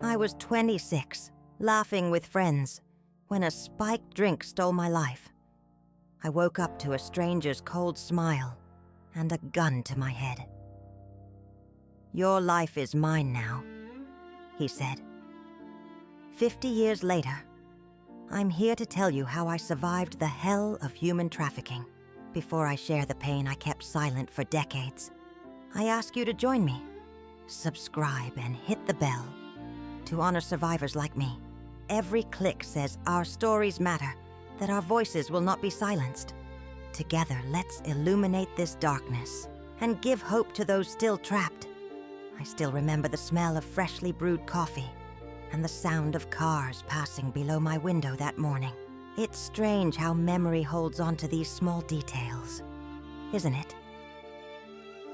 I was 26, laughing with friends, when a spiked drink stole my life. I woke up to a stranger's cold smile and a gun to my head. "Your life is mine now," he said. 50 years later, I'm here to tell you how I survived the hell of human trafficking. Before I share the pain I kept silent for decades, I ask you to join me. Subscribe and hit the bell to honor survivors like me. Every click says our stories matter, that our voices will not be silenced. Together, let's illuminate this darkness and give hope to those still trapped. I still remember the smell of freshly brewed coffee and the sound of cars passing below my window that morning. It's strange how memory holds on to these small details, isn't it?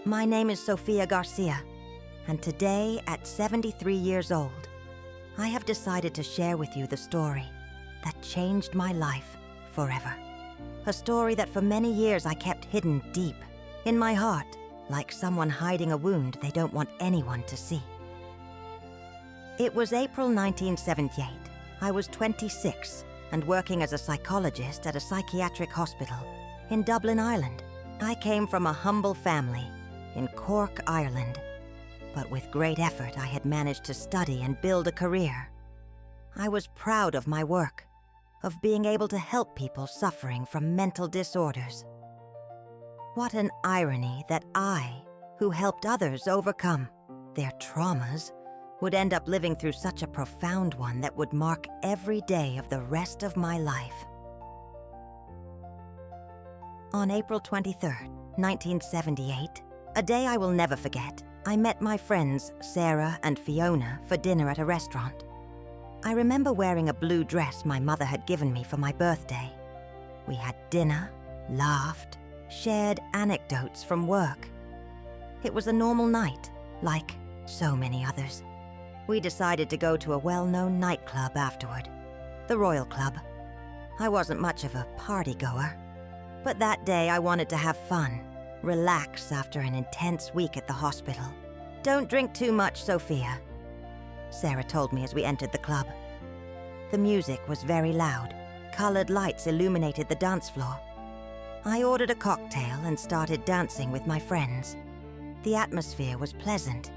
My name is Sofia Garcia, and today, at 73 years old, I have decided to share with you the story that changed my life forever. A story that for many years I kept hidden deep in my heart, like someone hiding a wound they don't want anyone to see. It was April 1978. I was 26 and working as a psychologist at a psychiatric hospital in Dublin, Ireland. I came from a humble family in Cork, Ireland, but with great effort I had managed to study and build a career. I was proud of my work, of being able to help people suffering from mental disorders. What an irony that I, who helped others overcome their traumas, would end up living through such a profound one that would mark every day of the rest of my life. On April 23rd, 1978, a day I will never forget, I met my friends Sarah and Fiona for dinner at a restaurant. I remember wearing a blue dress my mother had given me for my birthday. We had dinner, laughed, shared anecdotes from work. It was a normal night, like so many others. We decided to go to a well-known nightclub afterward, the Royal Club. I wasn't much of a party-goer, but that day I wanted to have fun, relax after an intense week at the hospital. "Don't drink too much, Sophia," Sarah told me as we entered the club. The music was very loud. Colored lights illuminated the dance floor. I ordered a cocktail and started dancing with my friends. The atmosphere was pleasant.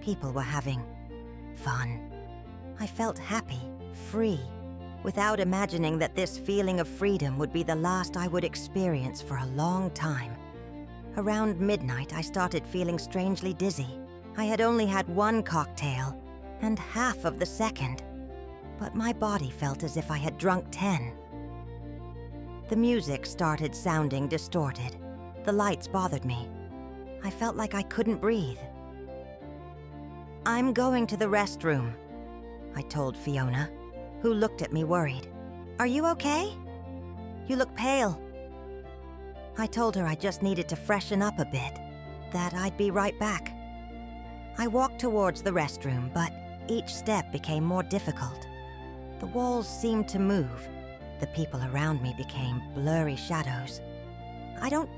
People were having fun. I felt happy, free, without imagining that this feeling of freedom would be the last I would experience for a long time. Around midnight, I started feeling strangely dizzy. I had only had one cocktail and half of the second, but my body felt as if I had drunk 10. The music started sounding distorted. The lights bothered me. I felt like I couldn't breathe. "I'm going to the restroom," I told Fiona, who looked at me worried. "Are you okay? You look pale." I told her I just needed to freshen up a bit, that I'd be right back. I walked towards the restroom, but each step became more difficult. The walls seemed to move. The people around me became blurry shadows. I don't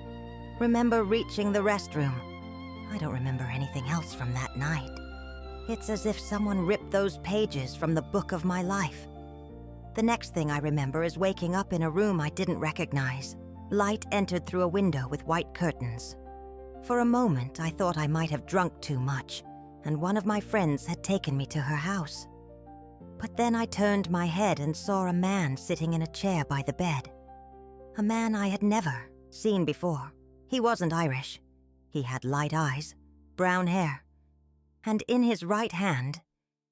remember reaching the restroom. I don't remember anything else from that night. It's as if someone ripped those pages from the book of my life. The next thing I remember is waking up in a room I didn't recognize. Light entered through a window with white curtains. For a moment, I thought I might have drunk too much, and one of my friends had taken me to her house. But then I turned my head and saw a man sitting in a chair by the bed. A man I had never seen before. He wasn't Irish. He had light eyes, brown hair, and in his right hand,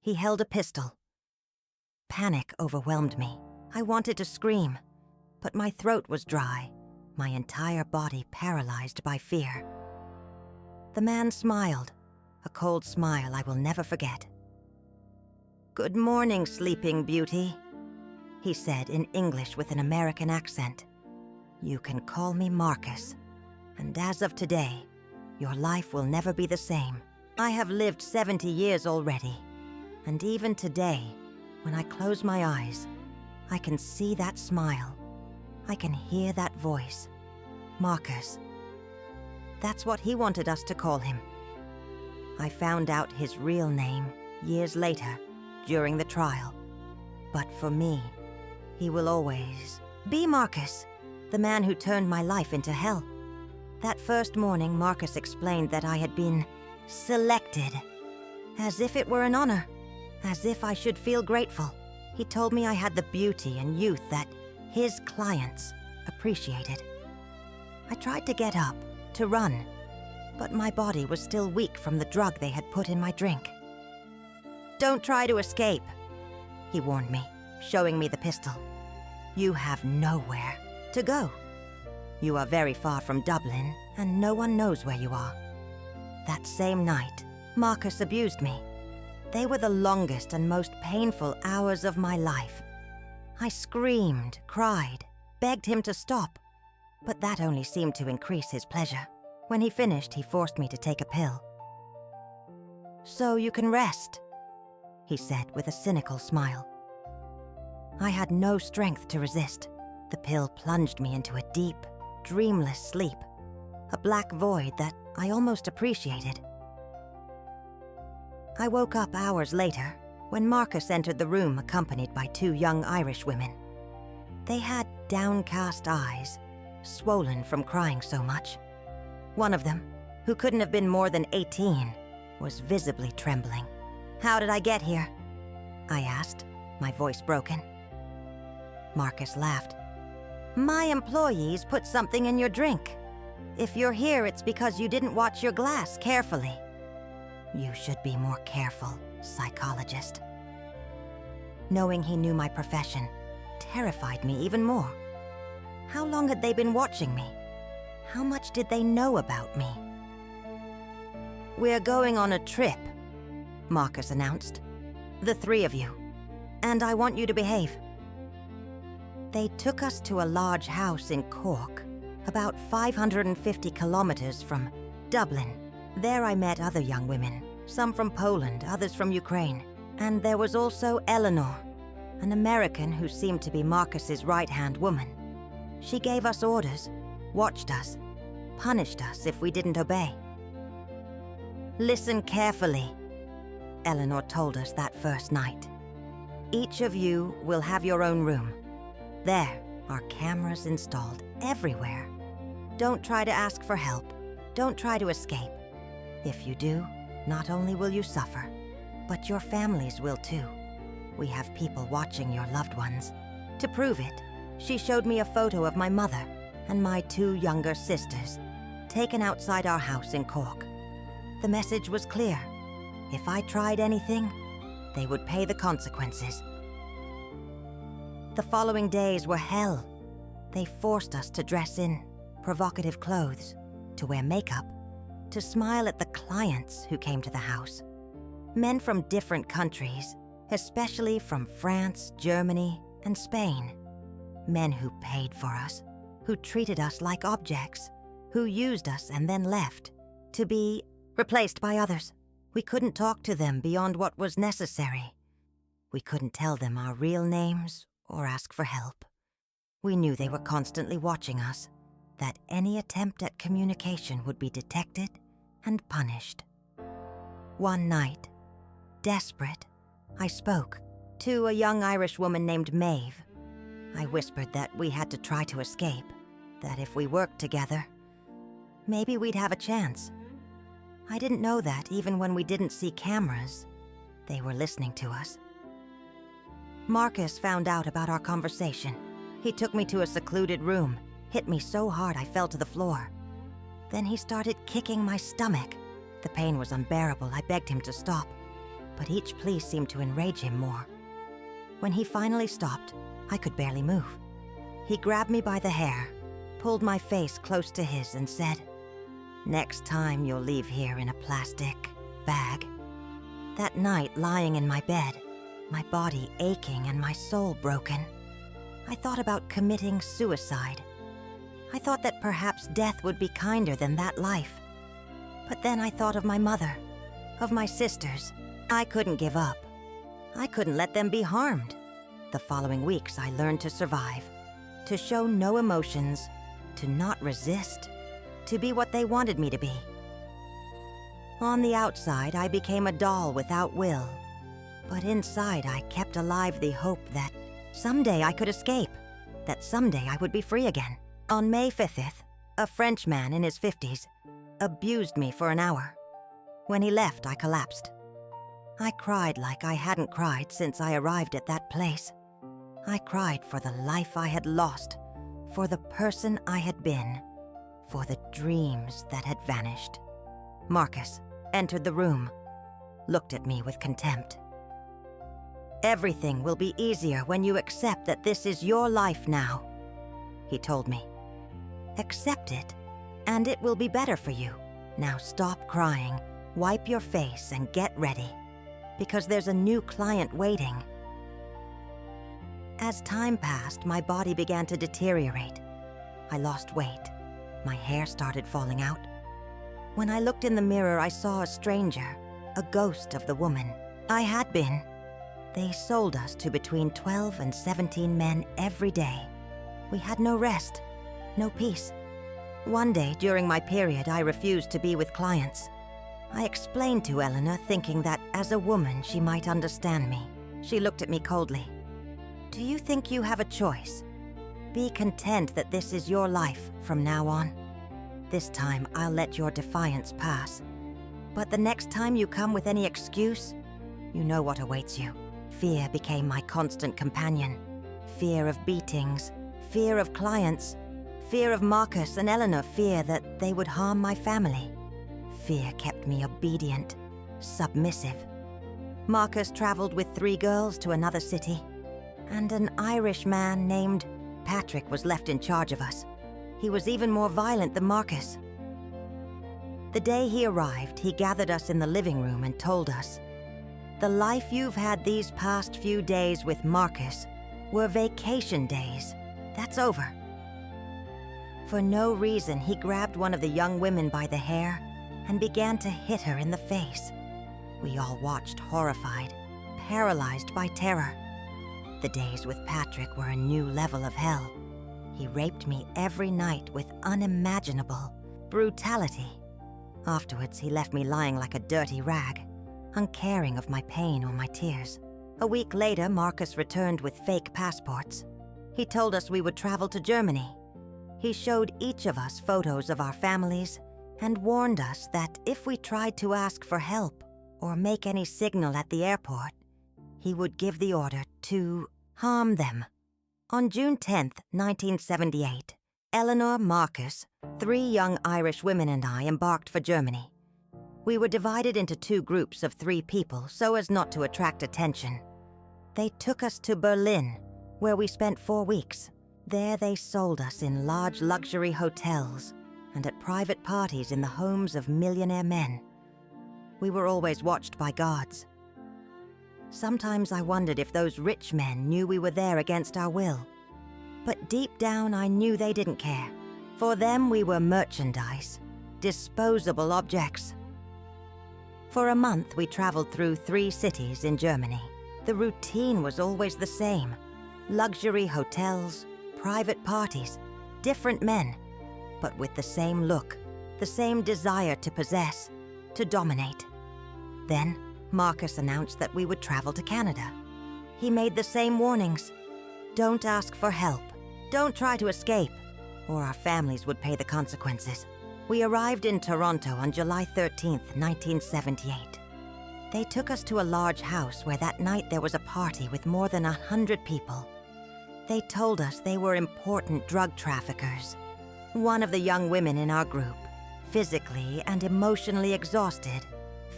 he held a pistol. Panic overwhelmed me. I wanted to scream, but my throat was dry, my entire body paralyzed by fear. The man smiled, a cold smile I will never forget. "Good morning, Sleeping Beauty," he said in English with an American accent. "You can call me Marcus, and as of today, your life will never be the same. I have lived 70 years already, and even today, when I close my eyes, I can see that smile. I can hear that voice. Marcus. That's what he wanted us to call him. I found out his real name years later during the trial. But for me, he will always be Marcus, the man who turned my life into hell. That first morning, Marcus explained that I had been selected, as if it were an honor, as if I should feel grateful. He told me I had the beauty and youth that his clients appreciated. I tried to get up, to run, but my body was still weak from the drug they had put in my drink. "Don't try to escape," he warned me, showing me the pistol. "You have nowhere to go. You are very far from Dublin, and no one knows where you are." That same night, Marcus abused me. They were the longest and most painful hours of my life. I screamed, cried, begged him to stop, but that only seemed to increase his pleasure. When he finished, he forced me to take a pill. "So you can rest," he said with a cynical smile. I had no strength to resist. The pill plunged me into a deep, dreamless sleep, a black void that I almost appreciated. I woke up hours later when Marcus entered the room accompanied by 2 young Irish women. They had downcast eyes, swollen from crying so much. One of them, who couldn't have been more than 18, was visibly trembling. "How did I get here?" I asked, my voice broken. Marcus laughed. "My employees put something in your drink. If you're here, it's because you didn't watch your glass carefully. You should be more careful, psychologist." Knowing he knew my profession terrified me even more. How long had they been watching me? How much did they know about me? "We're going on a trip," Marcus announced. "The 3 of you. And I want you to behave." They took us to a large house in Cork, about 550 kilometers from Dublin. There I met other young women, some from Poland, others from Ukraine. And there was also Eleanor, an American who seemed to be Marcus's right-hand woman. She gave us orders, watched us, punished us if we didn't obey. "Listen carefully," Eleanor told us that first night. "Each of you will have your own room. There are cameras installed everywhere. Don't try to ask for help. Don't try to escape. If you do, not only will you suffer, but your families will too. We have people watching your loved ones. To prove it, she showed me a photo of my mother and my 2 younger sisters, taken outside our house in Cork. The message was clear. If I tried anything, they would pay the consequences. The following days were hell. They forced us to dress in provocative clothes, to wear makeup, to smile at the clients who came to the house. Men from different countries, especially from France, Germany, and Spain. Men who paid for us, who treated us like objects, who used us and then left, to be replaced by others. We couldn't talk to them beyond what was necessary. We couldn't tell them our real names or ask for help. We knew they were constantly watching us, that any attempt at communication would be detected and punished. One night, desperate, I spoke to a young Irish woman named Maeve. I whispered that we had to try to escape, that if we worked together, maybe we'd have a chance. I didn't know that even when we didn't see cameras, they were listening to us. Marcus found out about our conversation. He took me to a secluded room, hit me so hard I fell to the floor. Then he started kicking my stomach. The pain was unbearable. I begged him to stop, but each plea seemed to enrage him more. When he finally stopped, I could barely move. He grabbed me by the hair, pulled my face close to his, and said, "Next time you'll leave here in a plastic bag." That night, lying in my bed, my body aching and my soul broken, I thought about committing suicide. I thought that perhaps death would be kinder than that life. But then I thought of my mother, of my sisters. I couldn't give up. I couldn't let them be harmed. The following weeks, I learned to survive, to show no emotions, to not resist, to be what they wanted me to be. On the outside, I became a doll without will, But inside, I kept alive the hope that someday I could escape, that someday I would be free again. On May 5th, a French man in his 50s abused me for an hour. When he left, I collapsed. I cried like I hadn't cried since I arrived at that place. I cried for the life I had lost, for the person I had been, for the dreams that had vanished. Marcus entered the room, looked at me with contempt. "Everything will be easier when you accept that this is your life now," he told me. "Accept it, and it will be better for you. Now stop crying, wipe your face, and get ready, because there's a new client waiting." As time passed, my body began to deteriorate. I lost weight. My hair started falling out. When I looked in the mirror, I saw a stranger, a ghost of the woman I had been. They sold us to between 12 and 17 men every day. We had no rest, no peace. One day during my period, I refused to be with clients. I explained to Eleanor, thinking that as a woman she might understand me. She looked at me coldly. "Do you think you have a choice? Be content that this is your life from now on. This time I'll let your defiance pass. But the next time you come with any excuse, you know what awaits you." Fear became my constant companion. Fear of beatings, fear of clients, fear of Marcus and Eleanor, fear that they would harm my family. Fear kept me obedient, submissive. Marcus traveled with 3 girls to another city, and an Irish man named Patrick was left in charge of us. He was even more violent than Marcus. The day he arrived, he gathered us in the living room and told us, "The life you've had these past few days with Marcus were vacation days. That's over." For no reason, he grabbed one of the young women by the hair and began to hit her in the face. We all watched horrified, paralyzed by terror. The days with Patrick were a new level of hell. He raped me every night with unimaginable brutality. Afterwards, he left me lying like a dirty rag, uncaring of my pain or my tears. A week later, Marcus returned with fake passports. He told us we would travel to Germany. He showed each of us photos of our families and warned us that if we tried to ask for help or make any signal at the airport, he would give the order to harm them. On June 10th, 1978, Eleanor, Marcus, 3 young Irish women and I embarked for Germany. We were divided into 2 groups of 3 people so as not to attract attention. They took us to Berlin, where we spent 4 weeks. There they sold us in large luxury hotels and at private parties in the homes of millionaire men. We were always watched by guards. Sometimes I wondered if those rich men knew we were there against our will. But deep down I knew they didn't care. For them we were merchandise, disposable objects. For a month we traveled through 3 cities in Germany. The routine was always the same. Luxury hotels, private parties, different men, but with the same look, the same desire to possess, to dominate. Then, Marcus announced that we would travel to Canada. He made the same warnings. Don't ask for help. Don't try to escape, or our families would pay the consequences. We arrived in Toronto on July 13th, 1978. They took us to a large house where that night there was a party with more than 100 people. They told us they were important drug traffickers. One of the young women in our group, physically and emotionally exhausted,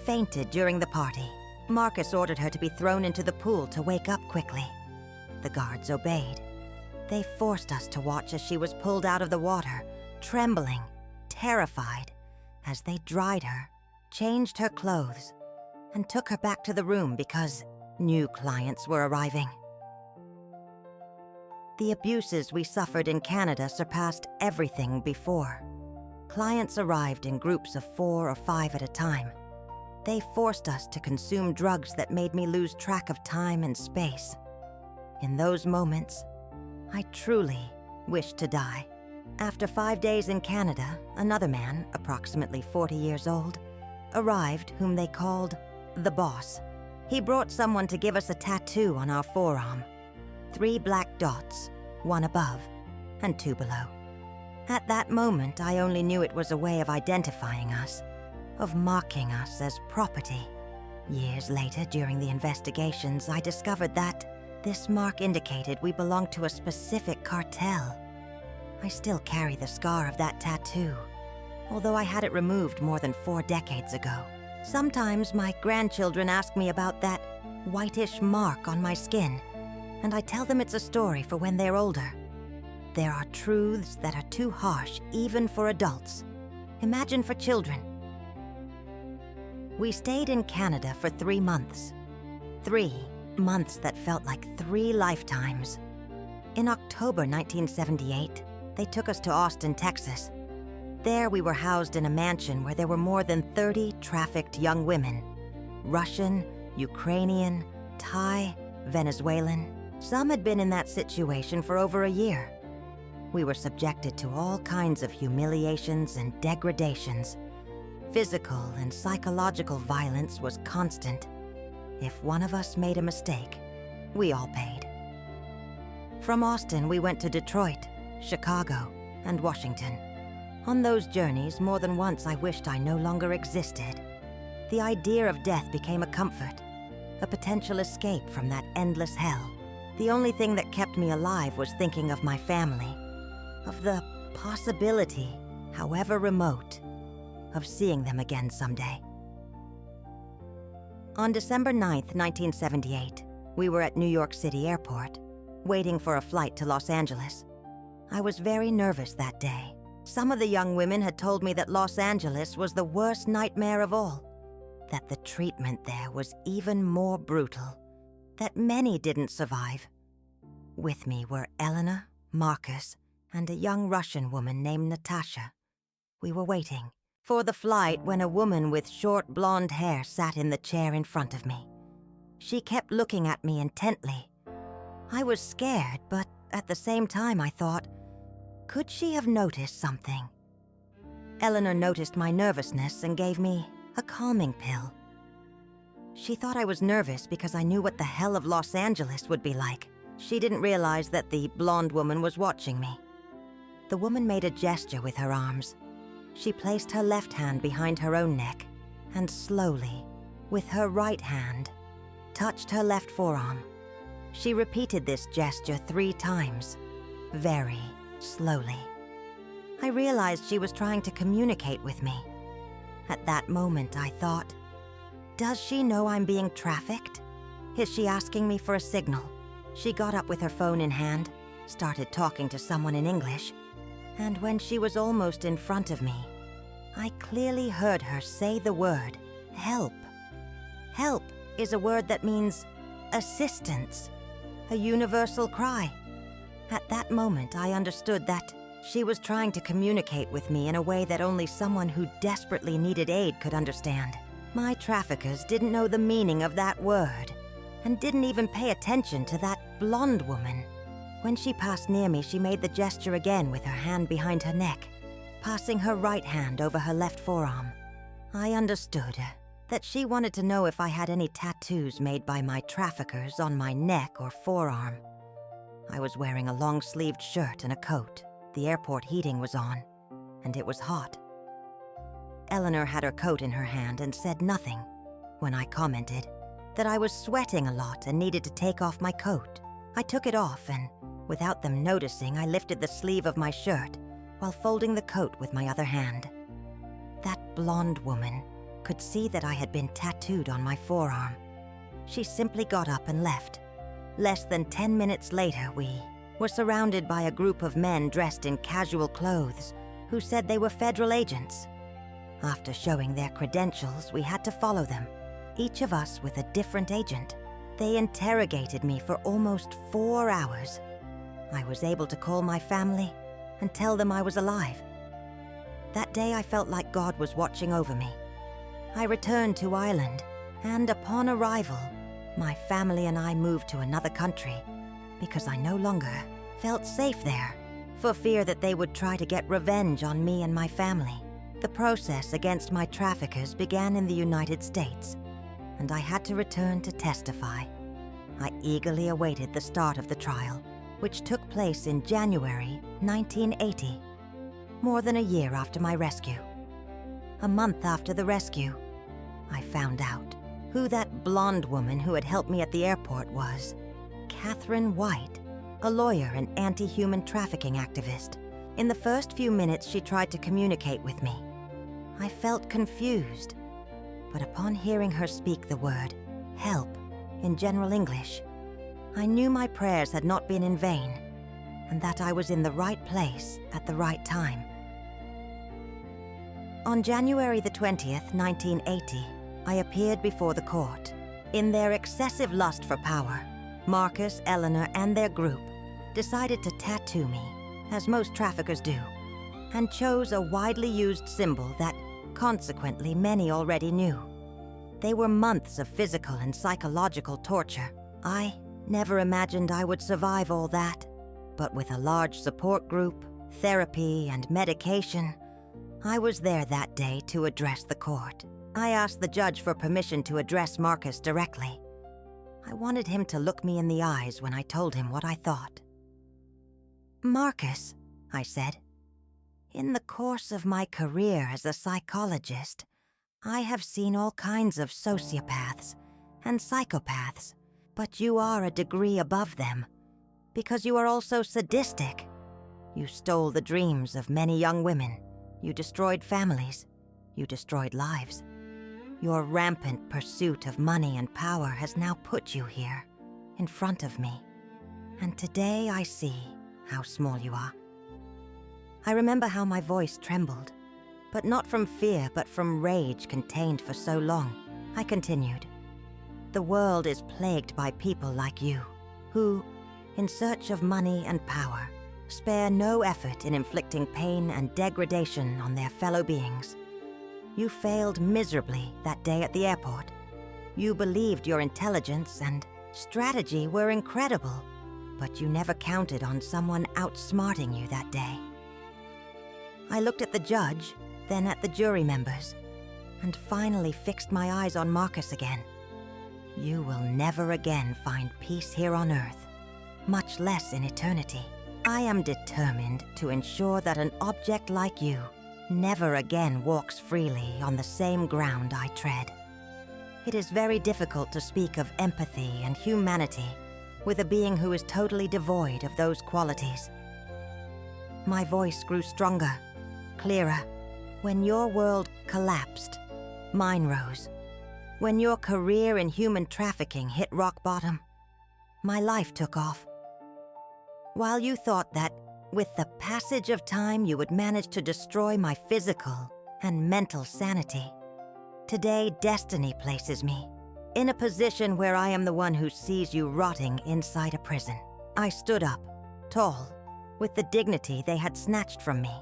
fainted during the party. Marcus ordered her to be thrown into the pool to wake up quickly. The guards obeyed. They forced us to watch as she was pulled out of the water, trembling, terrified, as they dried her, changed her clothes, and took her back to the room because new clients were arriving. The abuses we suffered in Canada surpassed everything before. Clients arrived in groups of 4 or 5 at a time. They forced us to consume drugs that made me lose track of time and space. In those moments, I truly wished to die. After 5 days in Canada, another man, approximately 40 years old, arrived whom they called the boss. He brought someone to give us a tattoo on our forearm. 3 black dots, 1 above and 2 below. At that moment, I only knew it was a way of identifying us, of marking us as property. Years later, during the investigations, I discovered that this mark indicated we belonged to a specific cartel. I still carry the scar of that tattoo, although I had it removed more than 4 decades ago. Sometimes my grandchildren ask me about that whitish mark on my skin, and I tell them it's a story for when they're older. There are truths that are too harsh even for adults. Imagine for children. We stayed in Canada for 3 months. 3 months that felt like 3 lifetimes. In October 1978, they took us to Austin, Texas. There we were housed in a mansion where there were more than 30 trafficked young women. Russian, Ukrainian, Thai, Venezuelan. Some had been in that situation for over a year. We were subjected to all kinds of humiliations and degradations. Physical and psychological violence was constant. If one of us made a mistake, we all paid. From Austin, we went to Detroit, Chicago, and Washington. On those journeys, more than once I wished I no longer existed. The idea of death became a comfort, a potential escape from that endless hell. The only thing that kept me alive was thinking of my family, of the possibility, however remote, of seeing them again someday. On December 9th, 1978, we were at New York City Airport, waiting for a flight to Los Angeles. I was very nervous that day. Some of the young women had told me that Los Angeles was the worst nightmare of all, that the treatment there was even more brutal, that many didn't survive. With me were Elena, Marcus, and a young Russian woman named Natasha. We were waiting for the flight when a woman with short blonde hair sat in the chair in front of me. She kept looking at me intently. I was scared, but at the same time I thought, could she have noticed something? Eleanor noticed my nervousness and gave me a calming pill. She thought I was nervous because I knew what the hell of Los Angeles would be like. She didn't realize that the blonde woman was watching me. The woman made a gesture with her arms. She placed her left hand behind her own neck and slowly, with her right hand, touched her left forearm. She repeated this gesture 3 times, very slowly. I realized she was trying to communicate with me. At that moment, I thought, does she know I'm being trafficked? Is she asking me for a signal? She got up with her phone in hand, started talking to someone in English, and when she was almost in front of me, I clearly heard her say the word, help. Help is a word that means assistance, a universal cry. At that moment, I understood that she was trying to communicate with me in a way that only someone who desperately needed aid could understand. My traffickers didn't know the meaning of that word, and didn't even pay attention to that blonde woman. When she passed near me, she made the gesture again with her hand behind her neck, passing her right hand over her left forearm. I understood that she wanted to know if I had any tattoos made by my traffickers on my neck or forearm. I was wearing a long-sleeved shirt and a coat. The airport heating was on, and it was hot. Eleanor had her coat in her hand and said nothing when I commented that I was sweating a lot and needed to take off my coat. I took it off and, without them noticing, I lifted the sleeve of my shirt while folding the coat with my other hand. That blonde woman could see that I had been tattooed on my forearm. She simply got up and left. Less than 10 minutes later, we were surrounded by a group of men dressed in casual clothes who said they were federal agents. After showing their credentials, we had to follow them, each of us with a different agent. They interrogated me for almost 4 hours. I was able to call my family and tell them I was alive. That day I felt like God was watching over me. I returned to Ireland, and upon arrival, my family and I moved to another country because I no longer felt safe there, for fear that they would try to get revenge on me and my family. The process against my traffickers began in the United States. and I had to return to testify. I eagerly awaited the start of the trial, which took place in January 1980, more than a year after my rescue. A month after the rescue, I found out who that blonde woman who had helped me at the airport was. Catherine White, a lawyer and anti-human trafficking activist. In the first few minutes she tried to communicate with me, I felt confused. But upon hearing her speak the word, help, in general English, I knew my prayers had not been in vain, and that I was in the right place at the right time. On January the 20th, 1980, I appeared before the court. In their excessive lust for power, Marcus, Eleanor, and their group decided to tattoo me, as most traffickers do, and chose a widely used symbol that, consequently, many already knew. They were months of physical and psychological torture. I never imagined I would survive all that, but with a large support group, therapy, and medication, I was there that day to address the court. I asked the judge for permission to address Marcus directly. I wanted him to look me in the eyes when I told him what I thought. "Marcus," I said, "in the course of my career as a psychologist, I have seen all kinds of sociopaths and psychopaths, but you are a degree above them, because you are also sadistic. You stole the dreams of many young women. You destroyed families. You destroyed lives. Your rampant pursuit of money and power has now put you here, in front of me. And today I see how small you are." I remember how my voice trembled, but not from fear, but from rage contained for so long. I continued, "The world is plagued by people like you, who, in search of money and power, spare no effort in inflicting pain and degradation on their fellow beings. You failed miserably that day at the airport. You believed your intelligence and strategy were incredible, but you never counted on someone outsmarting you that day." I looked at the judge, then at the jury members, and finally fixed my eyes on Marcus again. "You will never again find peace here on Earth, much less in eternity. I am determined to ensure that an object like you never again walks freely on the same ground I tread." It is very difficult to speak of empathy and humanity with a being who is totally devoid of those qualities. My voice grew stronger, clearer. When your world collapsed, mine rose. When your career in human trafficking hit rock bottom, my life took off. While you thought that, with the passage of time, you would manage to destroy my physical and mental sanity, today destiny places me in a position where I am the one who sees you rotting inside a prison. I stood up, tall, with the dignity they had snatched from me,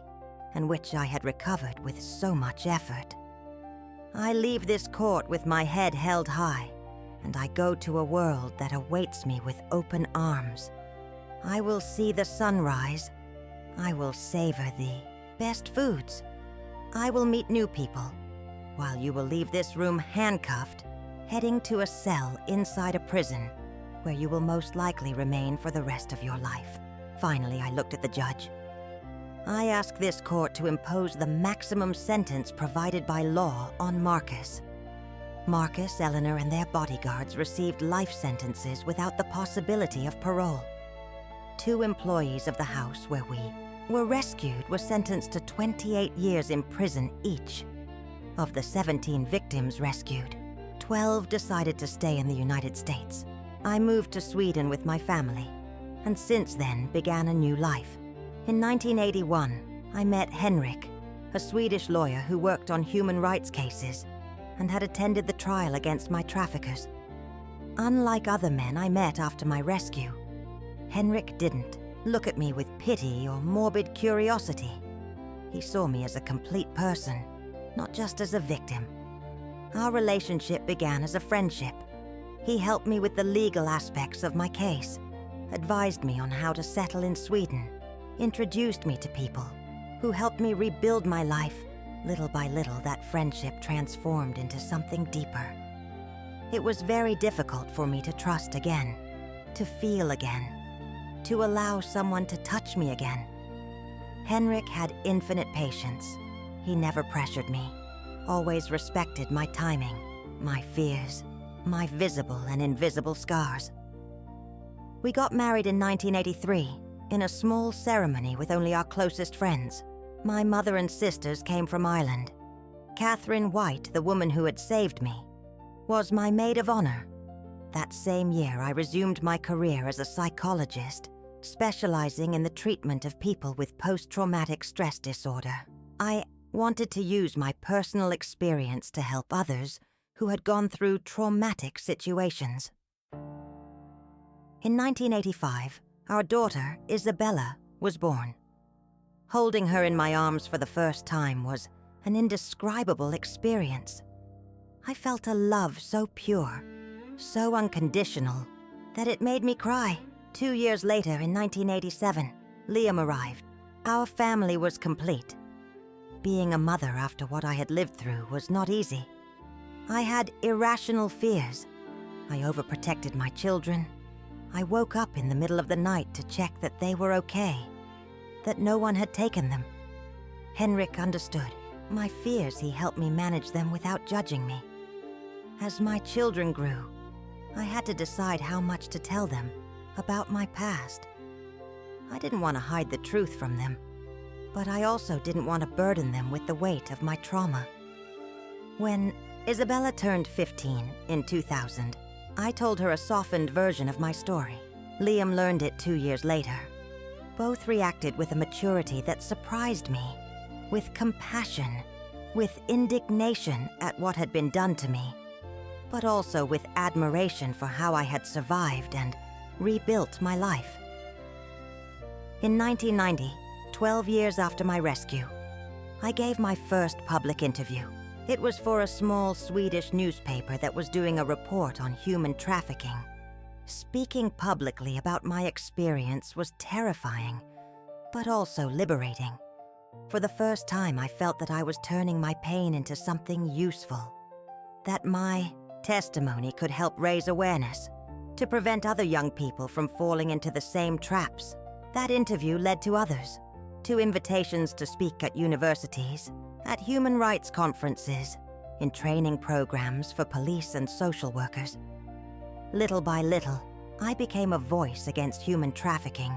and which I had recovered with so much effort. I leave this court with my head held high, and I go to a world that awaits me with open arms. I will see the sunrise. I will savor the best foods. I will meet new people, while you will leave this room handcuffed, heading to a cell inside a prison, where you will most likely remain for the rest of your life." Finally, I looked at the judge. "I ask this court to impose the maximum sentence provided by law on Marcus." Marcus, Eleanor, and their bodyguards received life sentences without the possibility of parole. 2 employees of the house where we were rescued were sentenced to 28 years in prison each. Of the 17 victims rescued, 12 decided to stay in the United States. I moved to Sweden with my family, and since then began a new life. In 1981, I met Henrik, a Swedish lawyer who worked on human rights cases and had attended the trial against my traffickers. Unlike other men I met after my rescue, Henrik didn't look at me with pity or morbid curiosity. He saw me as a complete person, not just as a victim. Our relationship began as a friendship. He helped me with the legal aspects of my case, advised me on how to settle in Sweden, introduced me to people who helped me rebuild my life. Little by little, that friendship transformed into something deeper. It was very difficult for me to trust again, to feel again, to allow someone to touch me again. Henrik had infinite patience. He never pressured me, always respected my timing, my fears, my visible and invisible scars. We got married in 1983, in a small ceremony with only our closest friends. My mother and sisters came from Ireland. Catherine White, the woman who had saved me, was my maid of honor. That same year, I resumed my career as a psychologist, specializing in the treatment of people with post-traumatic stress disorder. I wanted to use my personal experience to help others who had gone through traumatic situations. In 1985, our daughter, Isabella, was born. Holding her in my arms for the first time was an indescribable experience. I felt a love so pure, so unconditional, that it made me cry. 2 years later, in 1987, Liam arrived. Our family was complete. Being a mother after what I had lived through was not easy. I had irrational fears. I overprotected my children. I woke up in the middle of the night to check that they were okay, that no one had taken them. Henrik understood my fears. He helped me manage them without judging me. As my children grew, I had to decide how much to tell them about my past. I didn't want to hide the truth from them, but I also didn't want to burden them with the weight of my trauma. When Isabella turned 15 in 2000, I told her a softened version of my story. Liam learned it 2 years later. Both reacted with a maturity that surprised me, with compassion, with indignation at what had been done to me, but also with admiration for how I had survived and rebuilt my life. In 1990, 12 years after my rescue, I gave my first public interview. It was for a small Swedish newspaper that was doing a report on human trafficking. Speaking publicly about my experience was terrifying, but also liberating. For the first time, I felt that I was turning my pain into something useful, that my testimony could help raise awareness, to prevent other young people from falling into the same traps. That interview led to others, to invitations to speak at universities, at human rights conferences, in training programs for police and social workers. Little by little, I became a voice against human trafficking,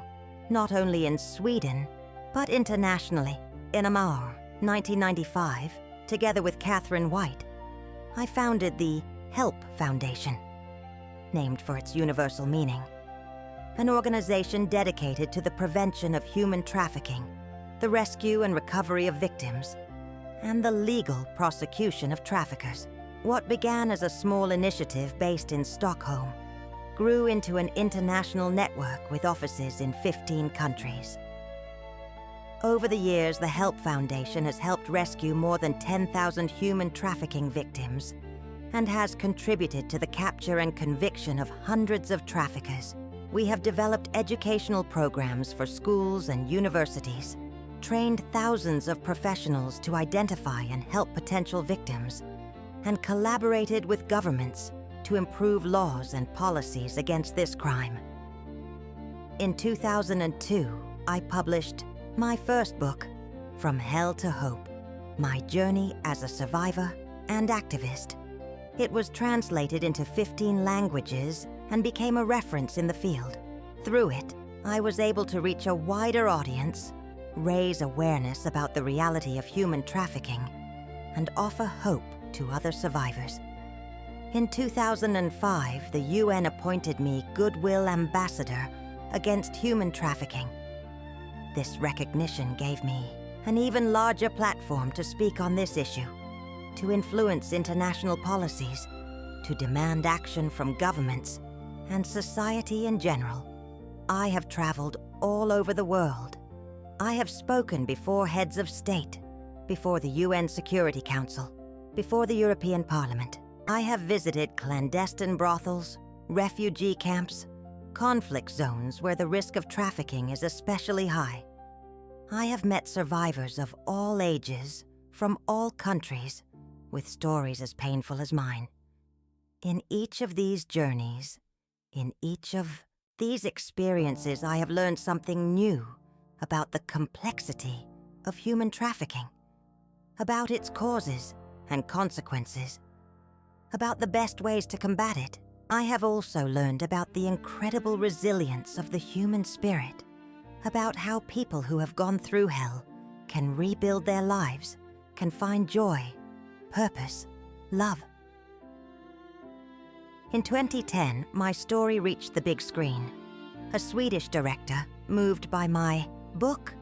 not only in Sweden, but internationally. In Amar, 1995, together with Catherine White, I founded the HELP Foundation, named for its universal meaning, an organization dedicated to the prevention of human trafficking, the rescue and recovery of victims, and the legal prosecution of traffickers. What began as a small initiative based in Stockholm grew into an international network with offices in 15 countries. Over the years, the HELP Foundation has helped rescue more than 10,000 human trafficking victims and has contributed to the capture and conviction of hundreds of traffickers. We have developed educational programs for schools and universities, trained thousands of professionals to identify and help potential victims, and collaborated with governments to improve laws and policies against this crime. In 2002, I published my first book, From Hell to Hope, My Journey as a Survivor and Activist. It was translated into 15 languages and became a reference in the field. Through it, I was able to reach a wider audience, raise awareness about the reality of human trafficking, and offer hope to other survivors. In 2005, the UN appointed me Goodwill Ambassador against human trafficking. This recognition gave me an even larger platform to speak on this issue, to influence international policies, to demand action from governments and society in general. I have traveled all over the world. I have spoken before heads of state, before the UN Security Council, before the European Parliament. I have visited clandestine brothels, refugee camps, conflict zones where the risk of trafficking is especially high. I have met survivors of all ages, from all countries, with stories as painful as mine. In each of these journeys, in each of these experiences, I have learned something new about the complexity of human trafficking, about its causes and consequences, about the best ways to combat it. I have also learned about the incredible resilience of the human spirit, about how people who have gone through hell can rebuild their lives, can find joy, purpose, love. In 2010, my story reached the big screen. A Swedish director, moved by my book,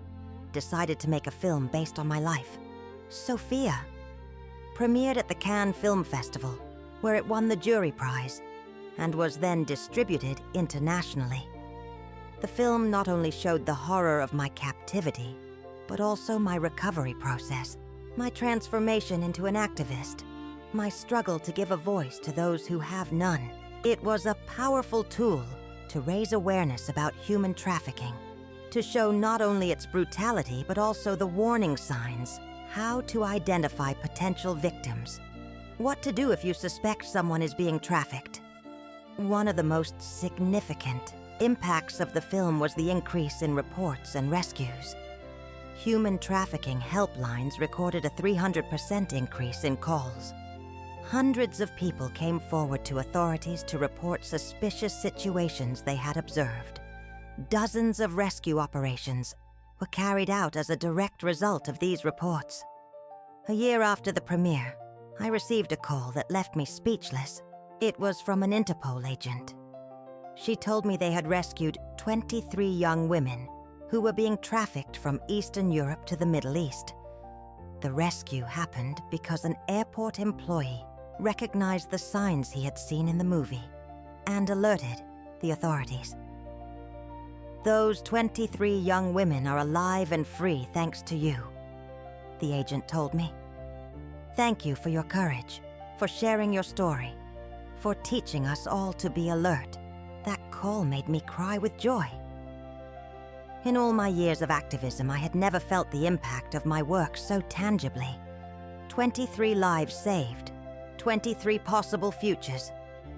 decided to make a film based on my life. Sophia premiered at the Cannes Film Festival, where it won the jury prize and was then distributed internationally. The film not only showed the horror of my captivity, but also my recovery process, my transformation into an activist, my struggle to give a voice to those who have none. It was a powerful tool to raise awareness about human trafficking, to show not only its brutality, but also the warning signs, how to identify potential victims, what to do if you suspect someone is being trafficked. One of the most significant impacts of the film was the increase in reports and rescues. Human trafficking helplines recorded a 300% increase in calls. Hundreds of people came forward to authorities to report suspicious situations they had observed. Dozens of rescue operations were carried out as a direct result of these reports. A year after the premiere, I received a call that left me speechless. It was from an Interpol agent. She told me they had rescued 23 young women who were being trafficked from Eastern Europe to the Middle East. The rescue happened because an airport employee recognized the signs he had seen in the movie and alerted the authorities. Those 23 young women are alive and free thanks to you, the agent told me. Thank you for your courage, for sharing your story, for teaching us all to be alert. That call made me cry with joy. In all my years of activism, I had never felt the impact of my work so tangibly. 23 lives saved, 23 possible futures,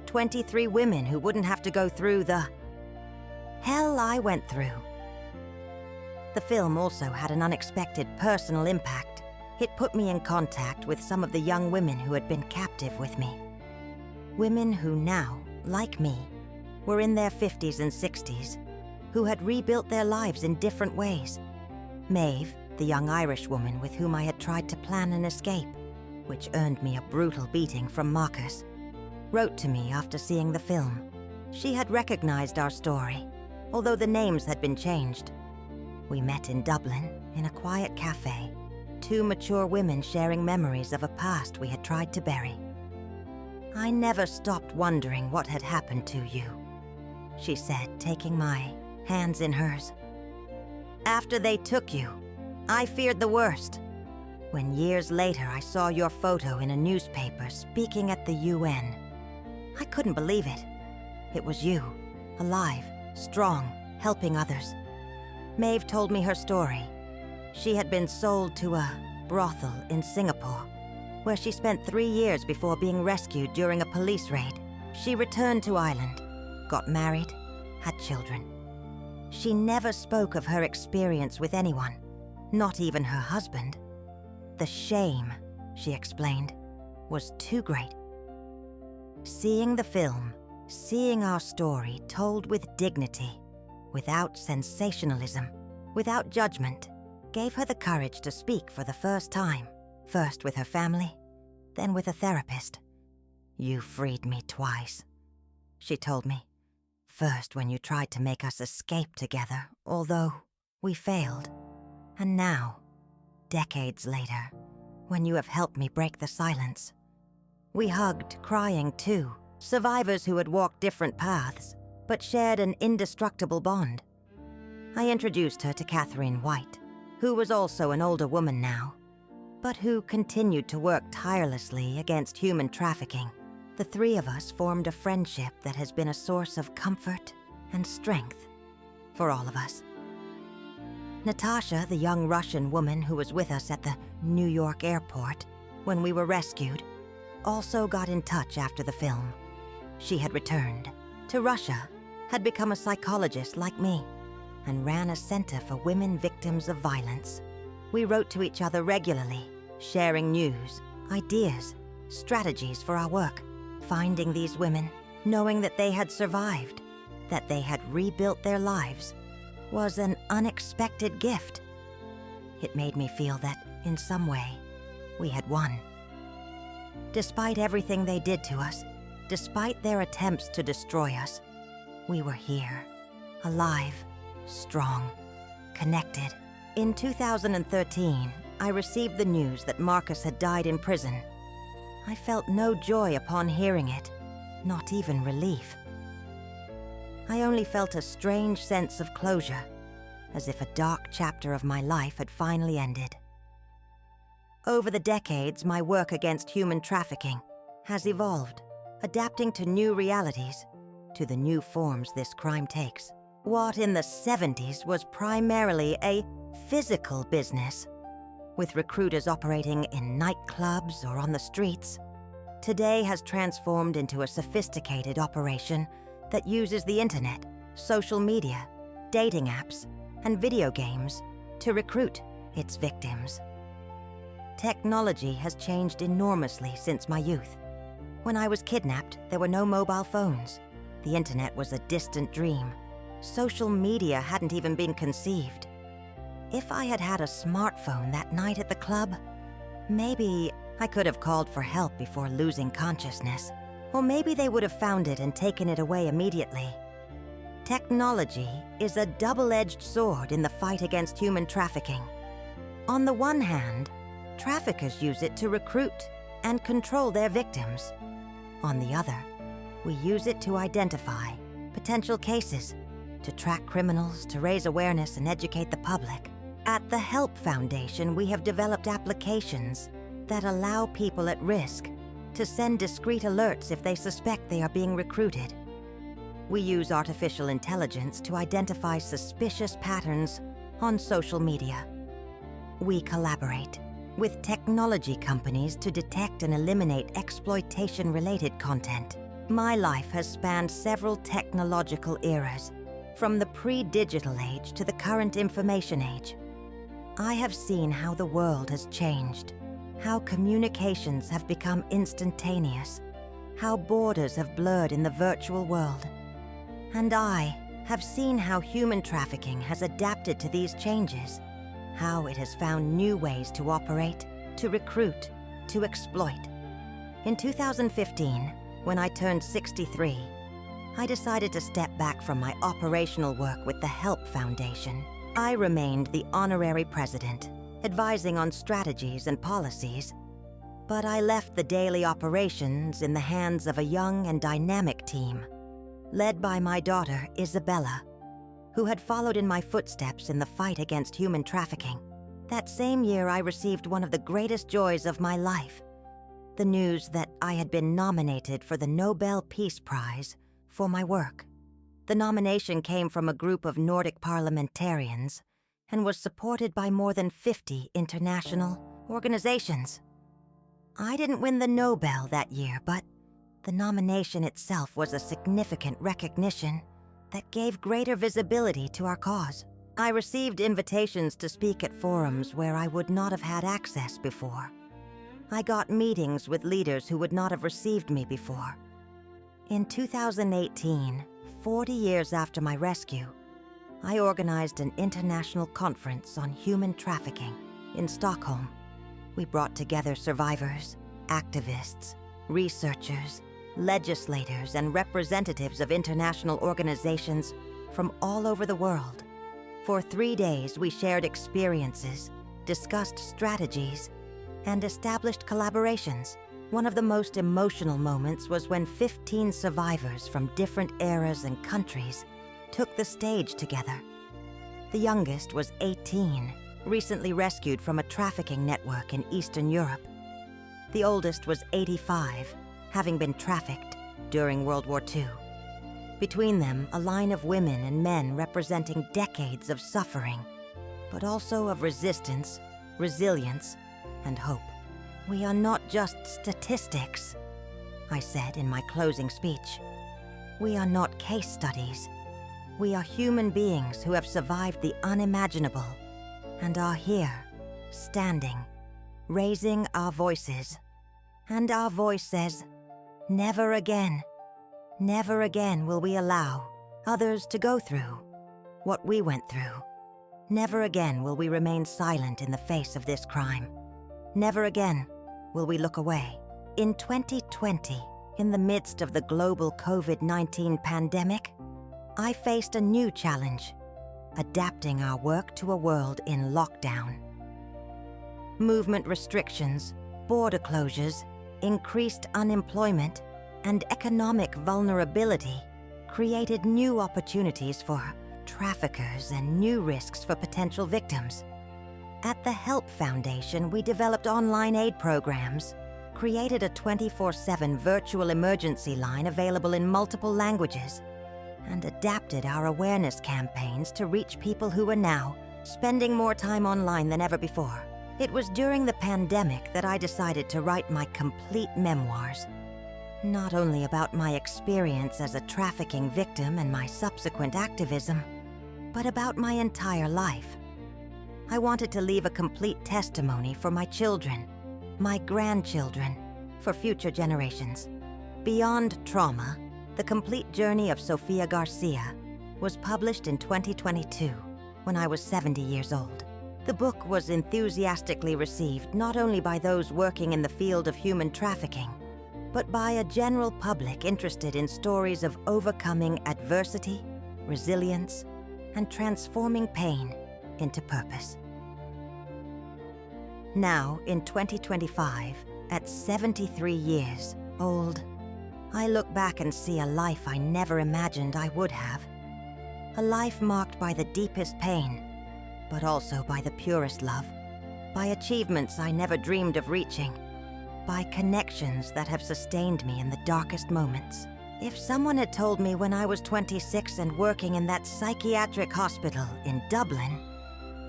23 women who wouldn't have to go through the hell I went through. The film also had an unexpected personal impact. It put me in contact with some of the young women who had been captive with me. Women who now, like me, were in their 50s and 60s, who had rebuilt their lives in different ways. Maeve, the young Irish woman with whom I had tried to plan an escape, which earned me a brutal beating from Marcus, wrote to me after seeing the film. She had recognized our story, although the names had been changed. We met in Dublin, in a quiet cafe, two mature women sharing memories of a past we had tried to bury. I never stopped wondering what had happened to you, she said, taking my hands in hers. After they took you, I feared the worst. When years later I saw your photo in a newspaper speaking at the UN, I couldn't believe it. It was you, alive, strong, helping others. Maeve told me her story. She had been sold to a brothel in Singapore, where she spent 3 years before being rescued during a police raid. She returned to Ireland, got married, had children. She never spoke of her experience with anyone, not even her husband. The shame, she explained, was too great. Seeing the film, seeing our story told with dignity, without sensationalism, without judgment, gave her the courage to speak for the first time, first with her family, then with a therapist. You freed me twice, she told me. First when you tried to make us escape together, although we failed. And now, decades later, when you have helped me break the silence. We hugged, crying too, survivors who had walked different paths, but shared an indestructible bond. I introduced her to Catherine White, who was also an older woman now, but who continued to work tirelessly against human trafficking. The three of us formed a friendship that has been a source of comfort and strength for all of us. Natasha, the young Russian woman who was with us at the New York airport when we were rescued, also got in touch after the film. she had returned to Russia, had become a psychologist like me, and ran a center for women victims of violence. We wrote to each other regularly, sharing news, ideas, strategies for our work. Finding these women, knowing that they had survived, that they had rebuilt their lives, was an unexpected gift. It made me feel that, in some way, we had won. Despite everything they did to us, despite their attempts to destroy us, we were here, alive, strong, connected. In 2013, I received the news that Marcus had died in prison. I felt no joy upon hearing it, not even relief. I only felt a strange sense of closure, as if a dark chapter of my life had finally ended. Over the decades, my work against human trafficking has evolved, adapting to new realities, to the new forms this crime takes. What in the 70s was primarily a physical business, with recruiters operating in nightclubs or on the streets, today has transformed into a sophisticated operation that uses the internet, social media, dating apps, and video games to recruit its victims. Technology has changed enormously since my youth. When I was kidnapped, there were no mobile phones. The internet was a distant dream. Social media hadn't even been conceived. If I had had a smartphone that night at the club, maybe I could have called for help before losing consciousness. Or maybe they would have found it and taken it away immediately. Technology is a double-edged sword in the fight against human trafficking. On the one hand, traffickers use it to recruit and control their victims. On the other, we use it to identify potential cases, to track criminals, to raise awareness and educate the public. At the Help Foundation, we have developed applications that allow people at risk to send discreet alerts if they suspect they are being recruited. We use artificial intelligence to identify suspicious patterns on social media. We collaborate with technology companies to detect and eliminate exploitation-related content. My life has spanned several technological eras, from the pre-digital age to the current information age. I have seen how the world has changed, how communications have become instantaneous, how borders have blurred in the virtual world. And I have seen how human trafficking has adapted to these changes, how it has found new ways to operate, to recruit, to exploit. In 2015, when I turned 63, I decided to step back from my operational work with the Help Foundation. I remained the honorary president, advising on strategies and policies, but I left the daily operations in the hands of a young and dynamic team, led by my daughter, Isabella, who had followed in my footsteps in the fight against human trafficking. That same year, I received one of the greatest joys of my life, the news that I had been nominated for the Nobel Peace Prize for my work. The nomination came from a group of Nordic parliamentarians and was supported by more than 50 international organizations. I didn't win the Nobel that year, but the nomination itself was a significant recognition that gave greater visibility to our cause. I received invitations to speak at forums where I would not have had access before. I got meetings with leaders who would not have received me before. In 2018, 40 years after my rescue, I organized an international conference on human trafficking in Stockholm. We brought together survivors, activists, researchers, legislators, and representatives of international organizations from all over the world. For 3 days, we shared experiences, discussed strategies, and established collaborations. One of the most emotional moments was when 15 survivors from different eras and countries took the stage together. The youngest was 18, recently rescued from a trafficking network in Eastern Europe. The oldest was 85, having been trafficked during World War II. Between them, a line of women and men representing decades of suffering, but also of resistance, resilience, and hope. "We are not just statistics," I said in my closing speech. We are not case studies. We are human beings who have survived the unimaginable and are here, standing, raising our voices. And our voice says, never again. Never again will we allow others to go through what we went through. Never again will we remain silent in the face of this crime. Never again will we look away. In 2020, in the midst of the global COVID-19 pandemic, I faced a new challenge, adapting our work to a world in lockdown. Movement restrictions, border closures, increased unemployment, and economic vulnerability created new opportunities for traffickers and new risks for potential victims. At the Help Foundation, we developed online aid programs, created a 24/7 virtual emergency line available in multiple languages, and adapted our awareness campaigns to reach people who are now spending more time online than ever before. It was during the pandemic that I decided to write my complete memoirs, not only about my experience as a trafficking victim and my subsequent activism, but about my entire life. I wanted to leave a complete testimony for my children, my grandchildren, for future generations. Beyond Trauma, The Complete Journey of Sofia Garcia was published in 2022 when I was 70 years old. The book was enthusiastically received not only by those working in the field of human trafficking, but by a general public interested in stories of overcoming adversity, resilience, and transforming pain into purpose. Now, in 2025, at 73 years old, I look back and see a life I never imagined I would have. A life marked by the deepest pain, but also by the purest love, by achievements I never dreamed of reaching, by connections that have sustained me in the darkest moments. If someone had told me when I was 26 and working in that psychiatric hospital in Dublin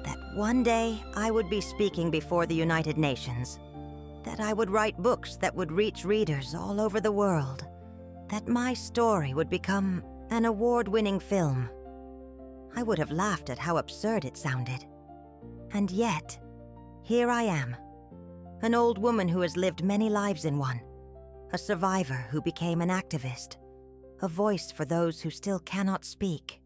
that one day I would be speaking before the United Nations, that I would write books that would reach readers all over the world, that my story would become an award-winning film, I would have laughed at how absurd it sounded. And yet, here I am, an old woman who has lived many lives in one, a survivor who became an activist, a voice for those who still cannot speak,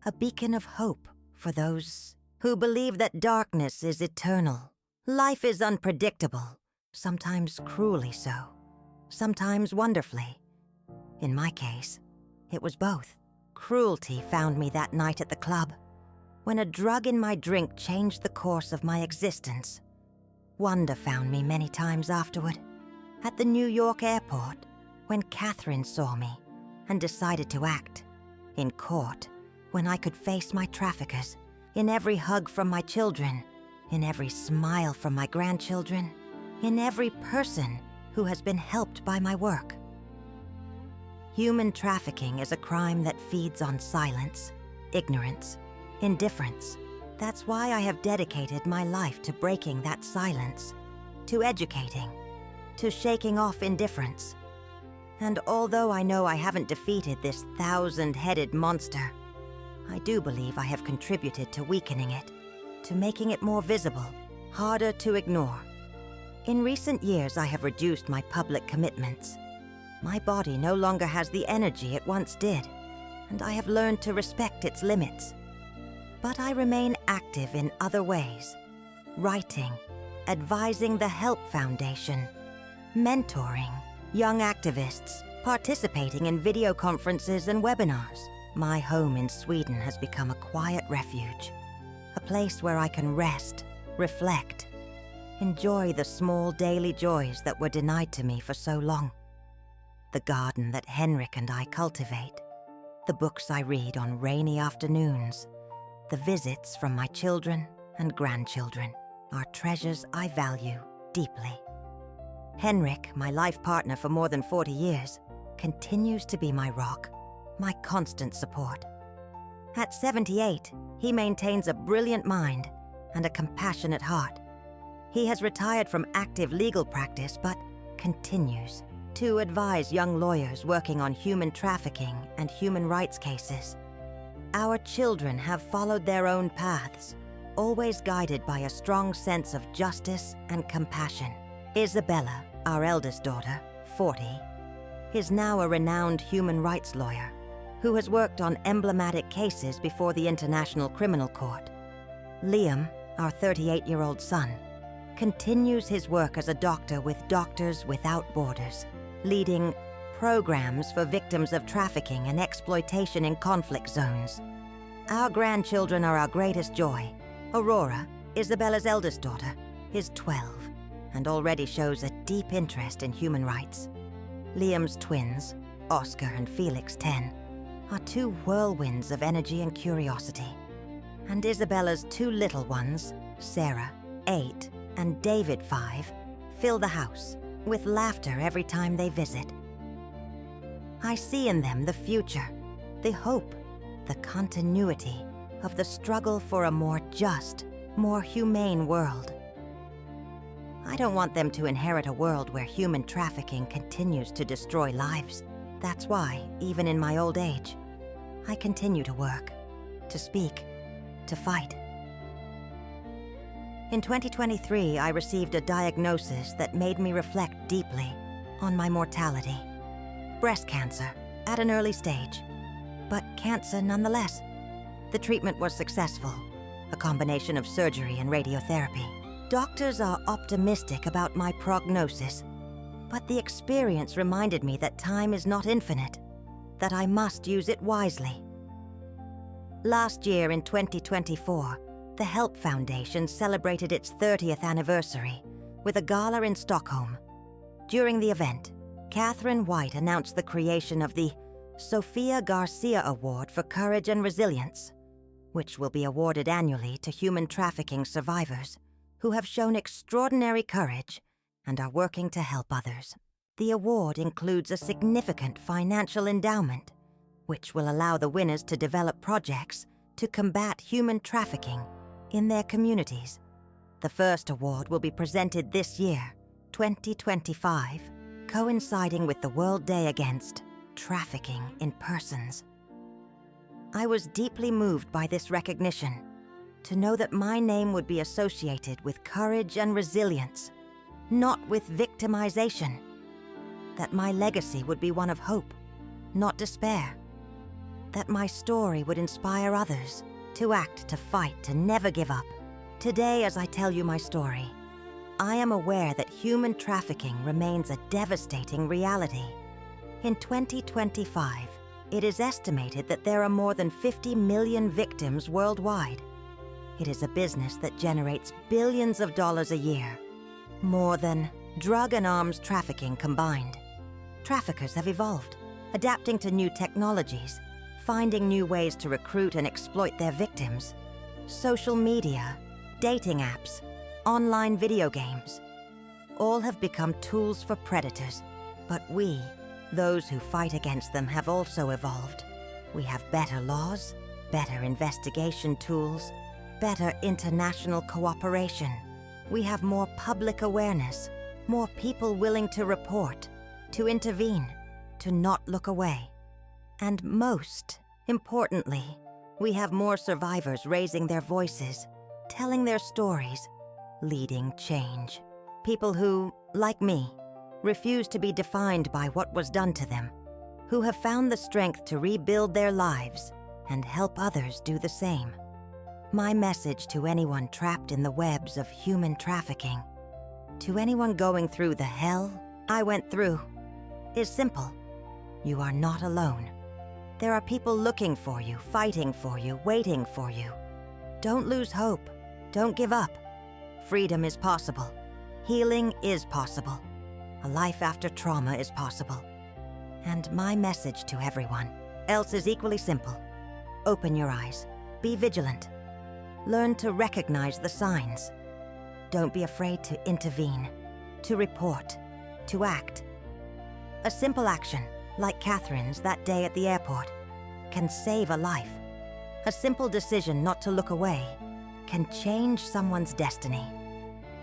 a beacon of hope for those who believe that darkness is eternal. Life is unpredictable, sometimes cruelly so, sometimes wonderfully. In my case, it was both. Cruelty found me that night at the club, when a drug in my drink changed the course of my existence. Wonder found me many times afterward, at the New York airport, when Catherine saw me and decided to act. In court, when I could face my traffickers, in every hug from my children, in every smile from my grandchildren, in every person who has been helped by my work. Human trafficking is a crime that feeds on silence, ignorance, indifference. That's why I have dedicated my life to breaking that silence, to educating, to shaking off indifference. And although I know I haven't defeated this 1,000-headed monster, I do believe I have contributed to weakening it, to making it more visible, harder to ignore. In recent years, I have reduced my public commitments. My body no longer has the energy it once did, and I have learned to respect its limits. But I remain active in other ways, writing, advising the Help Foundation, mentoring young activists, participating in video conferences and webinars. My home in Sweden has become a quiet refuge, a place where I can rest, reflect, enjoy the small daily joys that were denied to me for so long. The garden that Henrik and I cultivate, the books I read on rainy afternoons, the visits from my children and grandchildren are treasures I value deeply. Henrik, my life partner for more than 40 years, continues to be my rock, my constant support. At 78, he maintains a brilliant mind and a compassionate heart. He has retired from active legal practice, but continues to advise young lawyers working on human trafficking and human rights cases. Our children have followed their own paths, always guided by a strong sense of justice and compassion. Isabella, our eldest daughter, 40, is now a renowned human rights lawyer who has worked on emblematic cases before the International Criminal Court. Liam, our 38-year-old son, continues his work as a doctor with Doctors Without Borders, leading programs for victims of trafficking and exploitation in conflict zones. Our grandchildren are our greatest joy. Aurora, Isabella's eldest daughter, is 12 and already shows a deep interest in human rights. Liam's twins, Oscar and Felix, 10, are two whirlwinds of energy and curiosity. And Isabella's two little ones, Sarah, 8, and David, 5, fill the house with laughter every time they visit. I see in them the future, the hope, the continuity of the struggle for a more just, more humane world. I don't want them to inherit a world where human trafficking continues to destroy lives. That's why, even in my old age, I continue to work, to speak, to fight. In 2023, I received a diagnosis that made me reflect deeply on my mortality. Breast cancer, at an early stage, but cancer nonetheless. The treatment was successful, a combination of surgery and radiotherapy. Doctors are optimistic about my prognosis, but the experience reminded me that time is not infinite, that I must use it wisely. Last year in 2024, the Help Foundation celebrated its 30th anniversary with a gala in Stockholm. During the event, Catherine White announced the creation of the Sofia Garcia Award for Courage and Resilience, which will be awarded annually to human trafficking survivors who have shown extraordinary courage and are working to help others. The award includes a significant financial endowment, which will allow the winners to develop projects to combat human trafficking in their communities. The first award will be presented this year, 2025, coinciding with the World Day Against Trafficking in Persons. I was deeply moved by this recognition, to know that my name would be associated with courage and resilience, not with victimization, that my legacy would be one of hope, not despair, that my story would inspire others to act, to fight, to never give up. Today, as I tell you my story, I am aware that human trafficking remains a devastating reality. In 2025, it is estimated that there are more than 50 million victims worldwide. It is a business that generates billions of dollars a year, more than drug and arms trafficking combined. Traffickers have evolved, adapting to new technologies, finding new ways to recruit and exploit their victims. Social media, dating apps, online video games, all have become tools for predators. But we, those who fight against them, have also evolved. We have better laws, better investigation tools, better international cooperation. We have more public awareness, more people willing to report, to intervene, to not look away. And most importantly, we have more survivors raising their voices, telling their stories, leading change. People who, like me, refuse to be defined by what was done to them, who have found the strength to rebuild their lives and help others do the same. My message to anyone trapped in the webs of human trafficking, to anyone going through the hell I went through, is simple. You are not alone. There are people looking for you, fighting for you, waiting for you. Don't lose hope. Don't give up. Freedom is possible. Healing is possible. A life after trauma is possible. And my message to everyone else is equally simple. Open your eyes. Be vigilant. Learn to recognize the signs. Don't be afraid to intervene, to report, to act. A simple action, like Catherine's that day at the airport, can save a life. A simple decision not to look away can change someone's destiny.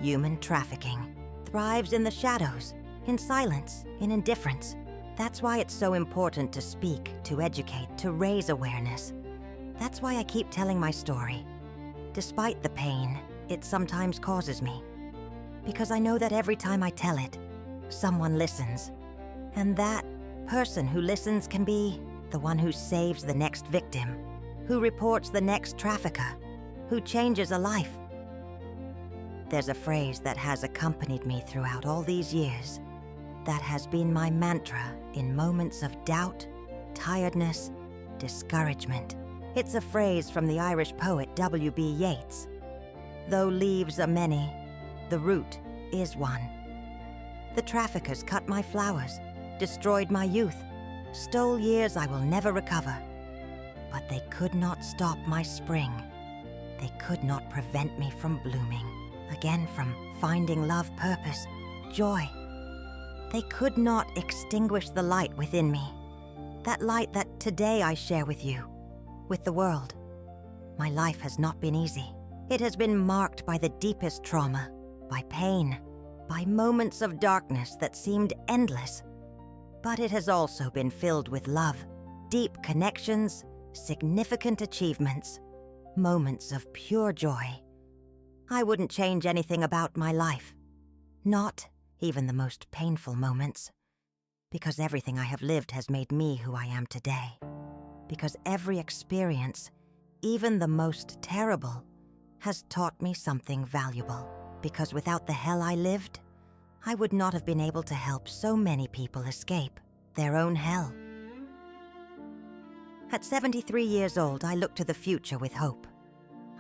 Human trafficking thrives in the shadows, in silence, in indifference. That's why it's so important to speak, to educate, to raise awareness. That's why I keep telling my story, despite the pain it sometimes causes me. Because I know that every time I tell it, someone listens. And that person who listens can be the one who saves the next victim, who reports the next trafficker, who changes a life. There's a phrase that has accompanied me throughout all these years, that has been my mantra in moments of doubt, tiredness, discouragement. It's a phrase from the Irish poet W.B. Yeats. Though leaves are many, the root is one. The traffickers cut my flowers, destroyed my youth, stole years I will never recover. But they could not stop my spring. They could not prevent me from blooming, again from finding love, purpose, joy. They could not extinguish the light within me, that light that today I share with you, with the world. My life has not been easy. It has been marked by the deepest trauma, by pain, by moments of darkness that seemed endless. But it has also been filled with love, deep connections, significant achievements, moments of pure joy. I wouldn't change anything about my life, not even the most painful moments, because everything I have lived has made me who I am today. Because every experience, even the most terrible, has taught me something valuable. Because without the hell I lived, I would not have been able to help so many people escape their own hell. At 73 years old, I look to the future with hope.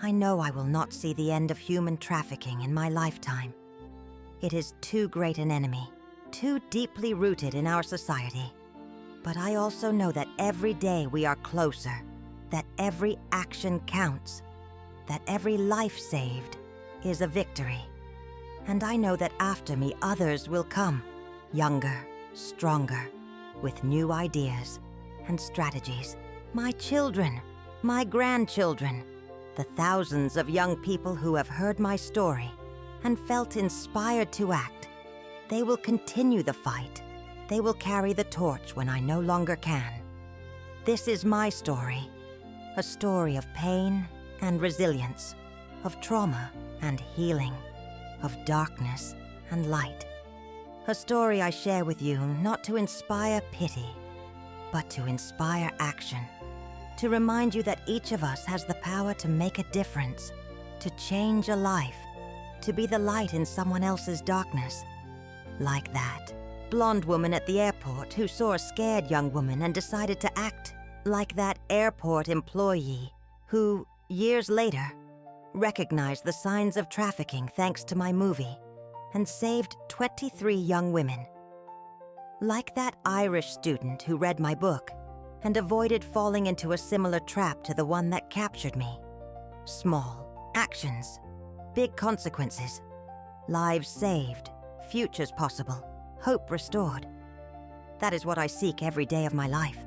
I know I will not see the end of human trafficking in my lifetime. It is too great an enemy, too deeply rooted in our society. But I also know that every day we are closer, that every action counts, that every life saved is a victory. And I know that after me others will come, younger, stronger, with new ideas and strategies. My children, my grandchildren, the thousands of young people who have heard my story and felt inspired to act. They will continue the fight. They will carry the torch when I no longer can. This is my story, a story of pain and resilience, of trauma and healing, of darkness and light. A story I share with you not to inspire pity, but to inspire action, to remind you that each of us has the power to make a difference, to change a life, to be the light in someone else's darkness. Like that blonde woman at the airport who saw a scared young woman and decided to act. Like that airport employee who, years later, recognized the signs of trafficking thanks to my movie and saved 23 young women. Like that Irish student who read my book and avoided falling into a similar trap to the one that captured me. Small actions, big consequences, lives saved, futures possible, hope restored. That is what I seek every day of my life.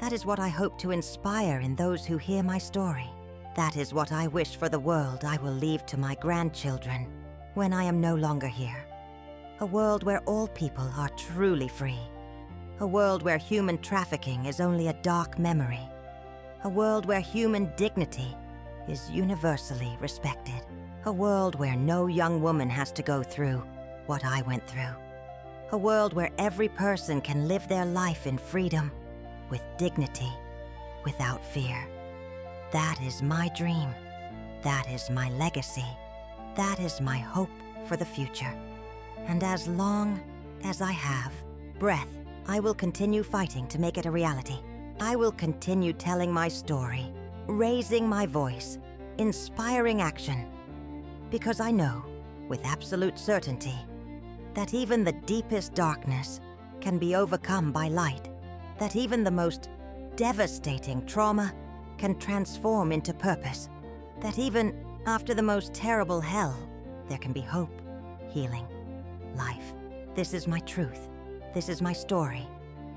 That is what I hope to inspire in those who hear my story. That is what I wish for the world I will leave to my grandchildren when I am no longer here. A world where all people are truly free. A world where human trafficking is only a dark memory. A world where human dignity is universally respected. A world where no young woman has to go through what I went through. A world where every person can live their life in freedom, with dignity, without fear. That is my dream. That is my legacy. That is my hope for the future. And as long as I have breath, I will continue fighting to make it a reality. I will continue telling my story, raising my voice, inspiring action. Because I know, with absolute certainty, that even the deepest darkness can be overcome by light. That even the most devastating trauma can transform into purpose. That even after the most terrible hell, there can be hope, healing, life. This is my truth. This is my story.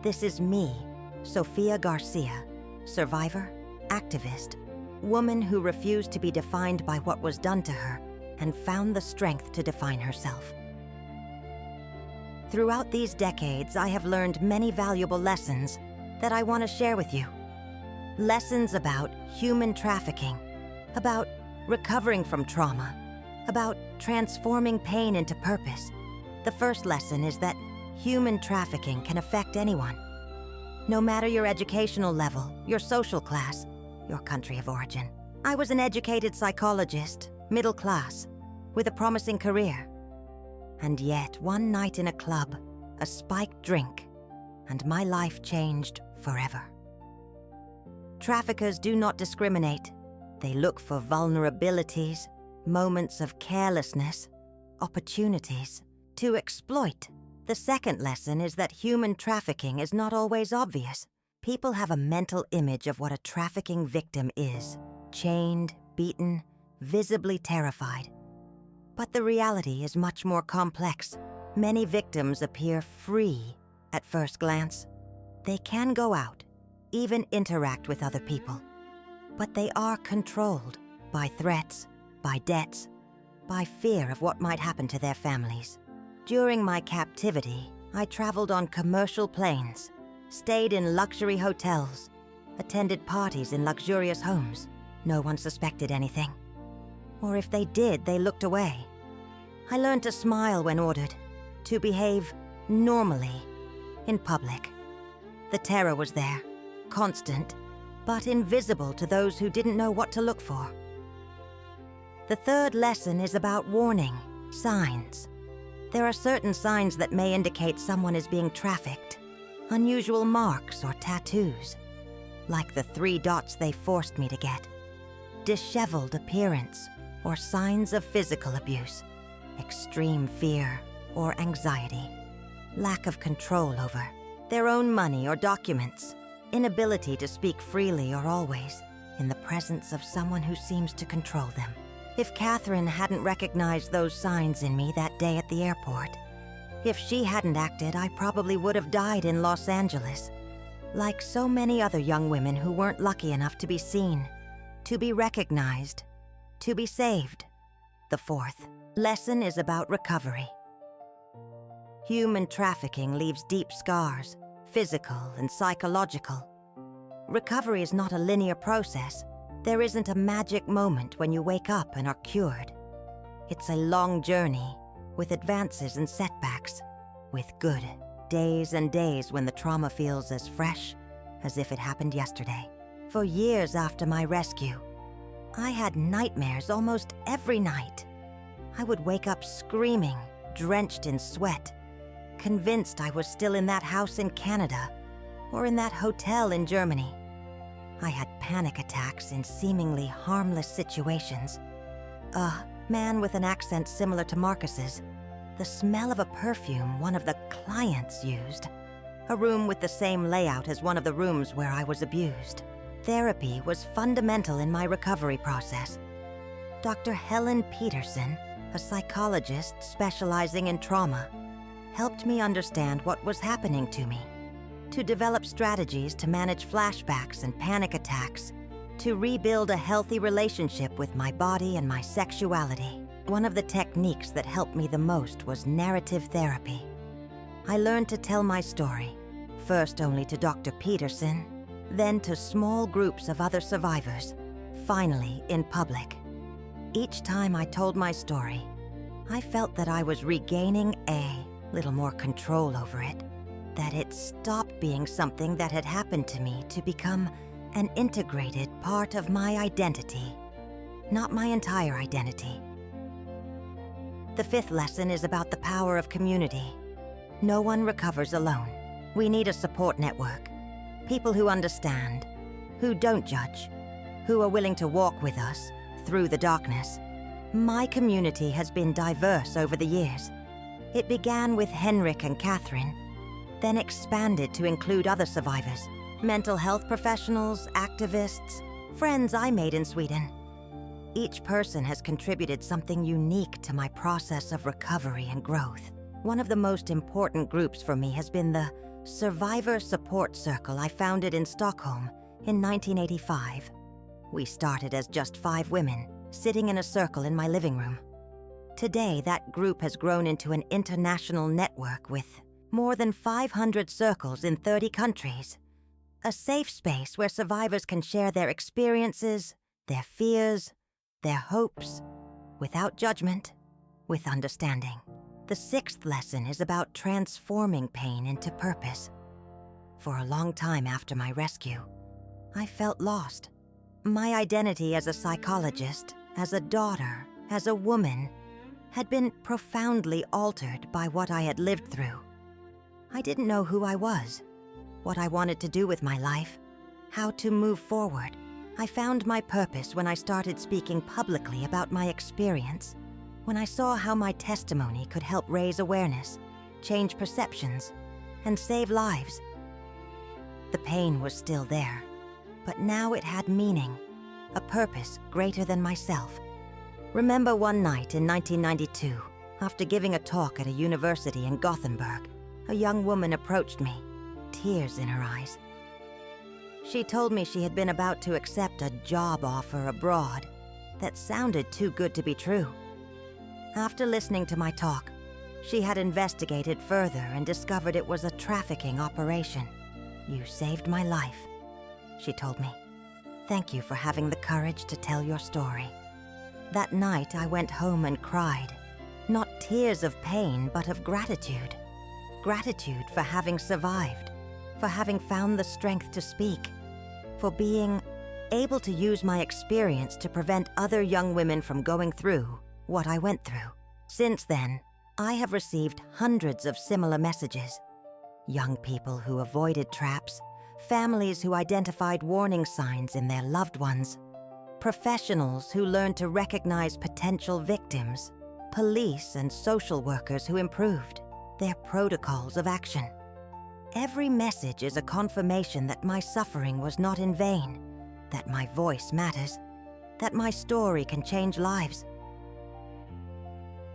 This is me, Sofia Garcia, survivor, activist, woman who refused to be defined by what was done to her and found the strength to define herself. Throughout these decades, I have learned many valuable lessons that I want to share with you. Lessons about human trafficking, about recovering from trauma, about transforming pain into purpose. The first lesson is that human trafficking can affect anyone. No matter your educational level, your social class, your country of origin. I was an educated psychologist, middle class, with a promising career. And yet, one night in a club, a spiked drink, and my life changed forever. Traffickers do not discriminate. They look for vulnerabilities, moments of carelessness, opportunities to exploit. The second lesson is that human trafficking is not always obvious. People have a mental image of what a trafficking victim is: chained, beaten, visibly terrified. But the reality is much more complex. Many victims appear free at first glance. They can go out, even interact with other people. But they are controlled by threats, by debts, by fear of what might happen to their families. During my captivity, I traveled on commercial planes, stayed in luxury hotels, attended parties in luxurious homes. No one suspected anything. Or if they did, they looked away. I learned to smile when ordered, to behave normally in public. The terror was there, constant, but invisible to those who didn't know what to look for. The third lesson is about warning, signs. There are certain signs that may indicate someone is being trafficked. Unusual marks or tattoos, like the 3 dots they forced me to get. Disheveled appearance or signs of physical abuse. Extreme fear or anxiety. Lack of control over their own money or documents. Inability to speak freely or always in the presence of someone who seems to control them. If Catherine hadn't recognized those signs in me that day at the airport, if she hadn't acted, I probably would have died in Los Angeles, like so many other young women who weren't lucky enough to be seen, to be recognized, to be saved. The fourth lesson is about recovery. Human trafficking leaves deep scars, physical and psychological. Recovery is not a linear process. There isn't a magic moment when you wake up and are cured. It's a long journey, with advances and setbacks, with good days and days when the trauma feels as fresh as if it happened yesterday. For years after my rescue, I had nightmares almost every night. I would wake up screaming, drenched in sweat, convinced I was still in that house in Canada or in that hotel in Germany. I had panic attacks in seemingly harmless situations. A man with an accent similar to Marcus's, the smell of a perfume one of the clients used, a room with the same layout as one of the rooms where I was abused. Therapy was fundamental in my recovery process. Dr. Helen Peterson, a psychologist specializing in trauma, helped me understand what was happening to me, to develop strategies to manage flashbacks and panic attacks, to rebuild a healthy relationship with my body and my sexuality. One of the techniques that helped me the most was narrative therapy. I learned to tell my story, first only to Dr. Peterson, then to small groups of other survivors, finally in public. Each time I told my story, I felt that I was regaining a little more control over it, that it stopped being something that had happened to me to become an integrated part of my identity, not my entire identity. The fifth lesson is about the power of community. No one recovers alone. We need a support network. People who understand, who don't judge, who are willing to walk with us through the darkness. My community has been diverse over the years. It began with Henrik and Catherine, then expanded to include other survivors, mental health professionals, activists, friends I made in Sweden. Each person has contributed something unique to my process of recovery and growth. One of the most important groups for me has been the Survivor Support Circle I founded in Stockholm in 1985. We started as just 5 women, sitting in a circle in my living room. Today, that group has grown into an international network with more than 500 circles in 30 countries. A safe space where survivors can share their experiences, their fears, their hopes, without judgment, with understanding. The 6th lesson is about transforming pain into purpose. For a long time after my rescue, I felt lost. My identity as a psychologist, as a daughter, as a woman, had been profoundly altered by what I had lived through. I didn't know who I was, what I wanted to do with my life, how to move forward. I found my purpose when I started speaking publicly about my experience, when I saw how my testimony could help raise awareness, change perceptions, and save lives. The pain was still there, but now it had meaning, a purpose greater than myself. Remember one night in 1992, after giving a talk at a university in Gothenburg, a young woman approached me, tears in her eyes. She told me she had been about to accept a job offer abroad that sounded too good to be true. After listening to my talk, she had investigated further and discovered it was a trafficking operation. "You saved my life," she told me. "Thank you for having the courage to tell your story." That night, I went home and cried, not tears of pain, but of gratitude. Gratitude for having survived, for having found the strength to speak, for being able to use my experience to prevent other young women from going through what I went through. Since then, I have received hundreds of similar messages. Young people who avoided traps, families who identified warning signs in their loved ones, professionals who learned to recognize potential victims, police and social workers who improved their protocols of action. Every message is a confirmation that my suffering was not in vain, that my voice matters, that my story can change lives.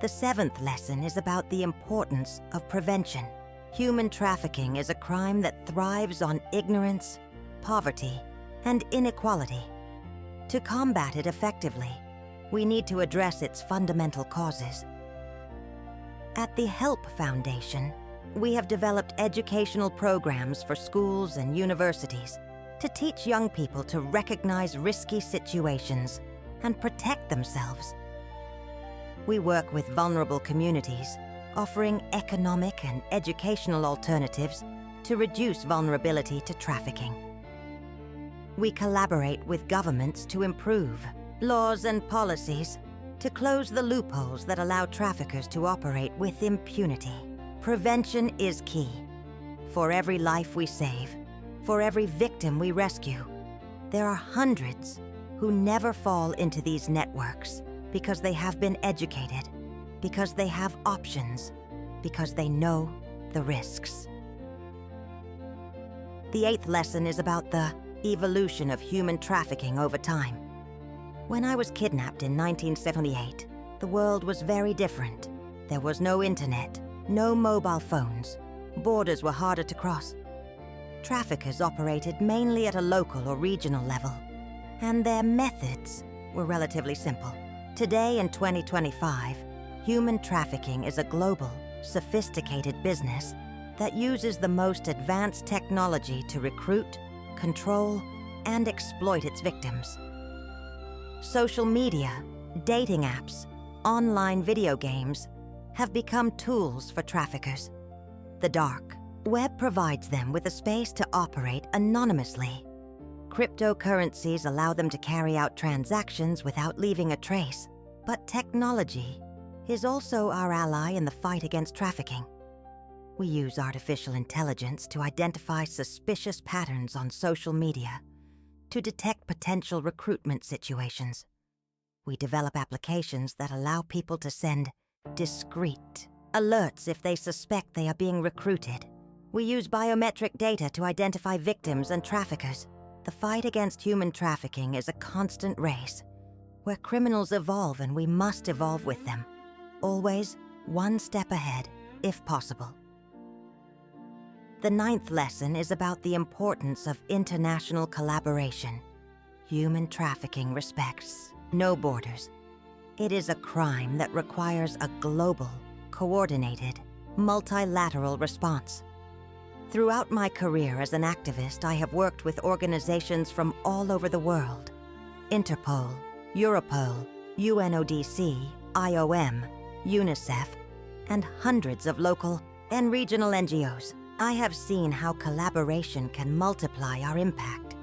The 7th lesson is about the importance of prevention. Human trafficking is a crime that thrives on ignorance, poverty, and inequality. To combat it effectively, we need to address its fundamental causes. At the HELP Foundation, we have developed educational programs for schools and universities to teach young people to recognize risky situations and protect themselves. We work with vulnerable communities, offering economic and educational alternatives to reduce vulnerability to trafficking. We collaborate with governments to improve laws and policies to close the loopholes that allow traffickers to operate with impunity. Prevention is key. For every life we save, for every victim we rescue, there are hundreds who never fall into these networks because they have been educated, because they have options, because they know the risks. The 8th lesson is about the evolution of human trafficking over time. When I was kidnapped in 1978, the world was very different. There was no internet, no mobile phones. Borders were harder to cross. Traffickers operated mainly at a local or regional level, and their methods were relatively simple. Today in 2025, human trafficking is a global, sophisticated business that uses the most advanced technology to recruit, control, and exploit its victims. Social media, dating apps, online video games have become tools for traffickers. The dark web provides them with a space to operate anonymously. Cryptocurrencies allow them to carry out transactions without leaving a trace. But technology is also our ally in the fight against trafficking. We use artificial intelligence to identify suspicious patterns on social media, to detect potential recruitment situations. We develop applications that allow people to send discreet alerts if they suspect they are being recruited. We use biometric data to identify victims and traffickers. The fight against human trafficking is a constant race, where criminals evolve and we must evolve with them. Always one step ahead, if possible. The 9th lesson is about the importance of international collaboration. Human trafficking respects no borders. It is a crime that requires a global, coordinated, multilateral response. Throughout my career as an activist, I have worked with organizations from all over the world: Interpol, Europol, UNODC, IOM, UNICEF, and hundreds of local and regional NGOs. I have seen how collaboration can multiply our impact,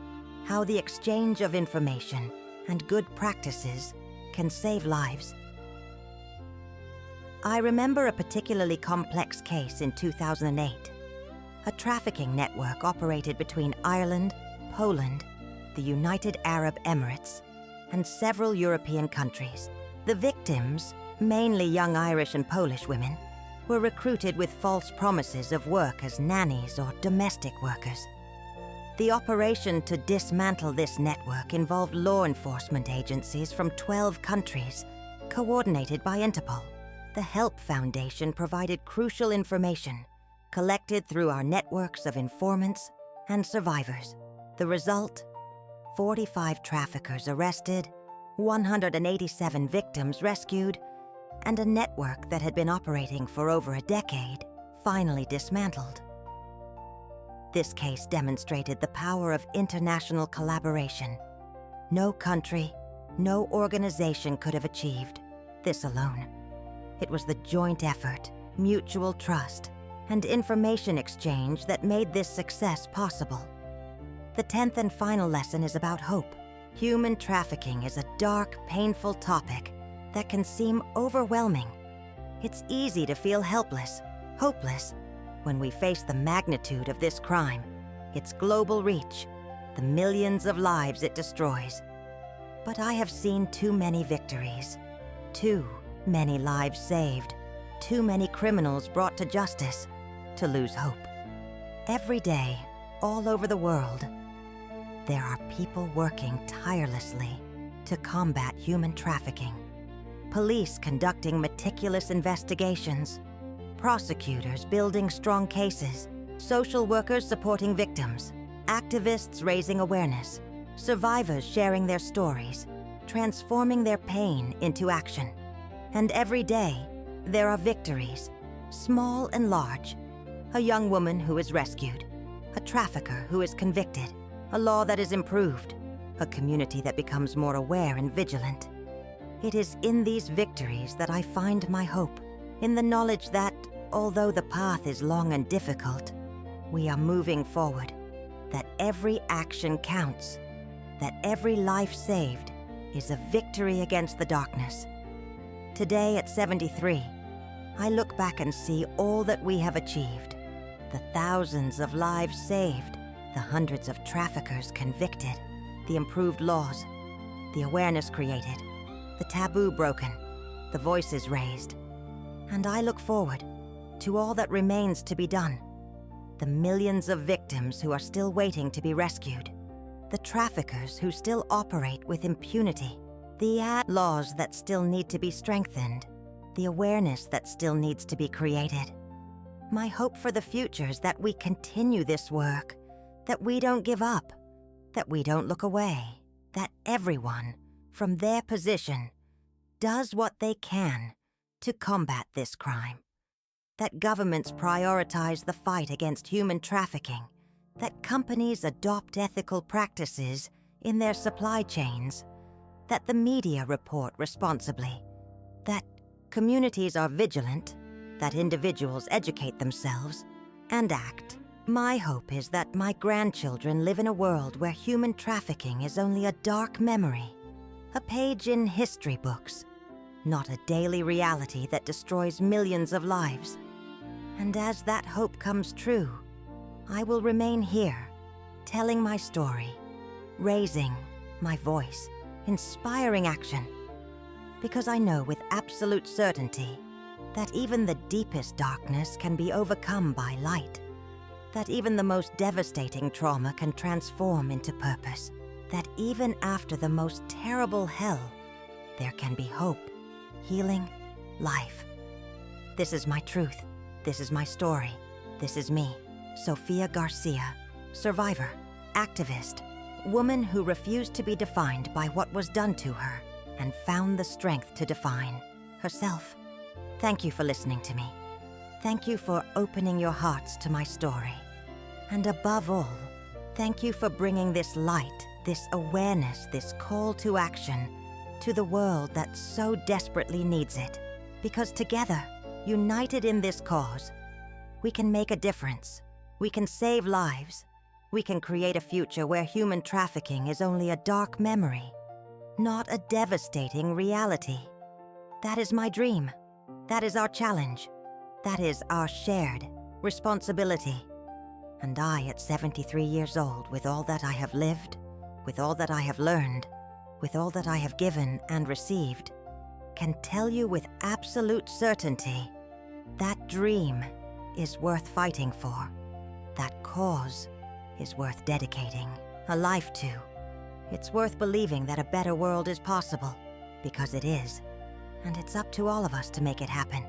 how the exchange of information and good practices can save lives. I remember a particularly complex case in 2008. A trafficking network operated between Ireland, Poland, the United Arab Emirates, and several European countries. The victims, mainly young Irish and Polish women, were recruited with false promises of work as nannies or domestic workers. The operation to dismantle this network involved law enforcement agencies from 12 countries, coordinated by Interpol. The HELP Foundation provided crucial information, collected through our networks of informants and survivors. The result? 45 traffickers arrested, 187 victims rescued, and a network that had been operating for over a decade finally dismantled. This case demonstrated the power of international collaboration. No country, no organization could have achieved this alone. It was the joint effort, mutual trust, and information exchange that made this success possible. The 10th and final lesson is about hope. Human trafficking is a dark, painful topic that can seem overwhelming. It's easy to feel helpless, hopeless, when we face the magnitude of this crime, its global reach, the millions of lives it destroys. But I have seen too many victories, too many lives saved, too many criminals brought to justice to lose hope. Every day, all over the world, there are people working tirelessly to combat human trafficking. Police conducting meticulous investigations, prosecutors building strong cases, social workers supporting victims, activists raising awareness, survivors sharing their stories, transforming their pain into action. And every day, there are victories, small and large. A young woman who is rescued, a trafficker who is convicted, a law that is improved, a community that becomes more aware and vigilant. It is in these victories that I find my hope, in the knowledge that, although the path is long and difficult, we are moving forward, that every action counts, that every life saved is a victory against the darkness. Today at 73, I look back and see all that we have achieved, the thousands of lives saved, the hundreds of traffickers convicted, the improved laws, the awareness created, the taboo broken, the voices raised. And I look forward to all that remains to be done. The millions of victims who are still waiting to be rescued, the traffickers who still operate with impunity, the laws that still need to be strengthened, the awareness that still needs to be created. My hope for the future is that we continue this work, that we don't give up, that we don't look away, that everyone, from their position, does what they can to combat this crime. That governments prioritize the fight against human trafficking, that companies adopt ethical practices in their supply chains, that the media report responsibly, that communities are vigilant, that individuals educate themselves and act. My hope is that my grandchildren live in a world where human trafficking is only a dark memory, a page in history books, not a daily reality that destroys millions of lives. And as that hope comes true, I will remain here, telling my story, raising my voice, inspiring action, because I know with absolute certainty that even the deepest darkness can be overcome by light, that even the most devastating trauma can transform into purpose, that even after the most terrible hell, there can be hope, healing, life. This is my truth. This is my story. This is me, Sofia Garcia, survivor, activist, woman who refused to be defined by what was done to her, and found the strength to define herself. Thank you for listening to me. Thank you for opening your hearts to my story. And above all, thank you for bringing this light, this awareness, this call to action to the world that so desperately needs it. Because together, united in this cause, we can make a difference. We can save lives. We can create a future where human trafficking is only a dark memory, not a devastating reality. That is my dream. That is our challenge. That is our shared responsibility. And I, at 73 years old, with all that I have lived, with all that I have learned, with all that I have given and received, can tell you with absolute certainty that dream is worth fighting for. That cause is worth dedicating a life to. It's worth believing that a better world is possible, because it is. And it's up to all of us to make it happen.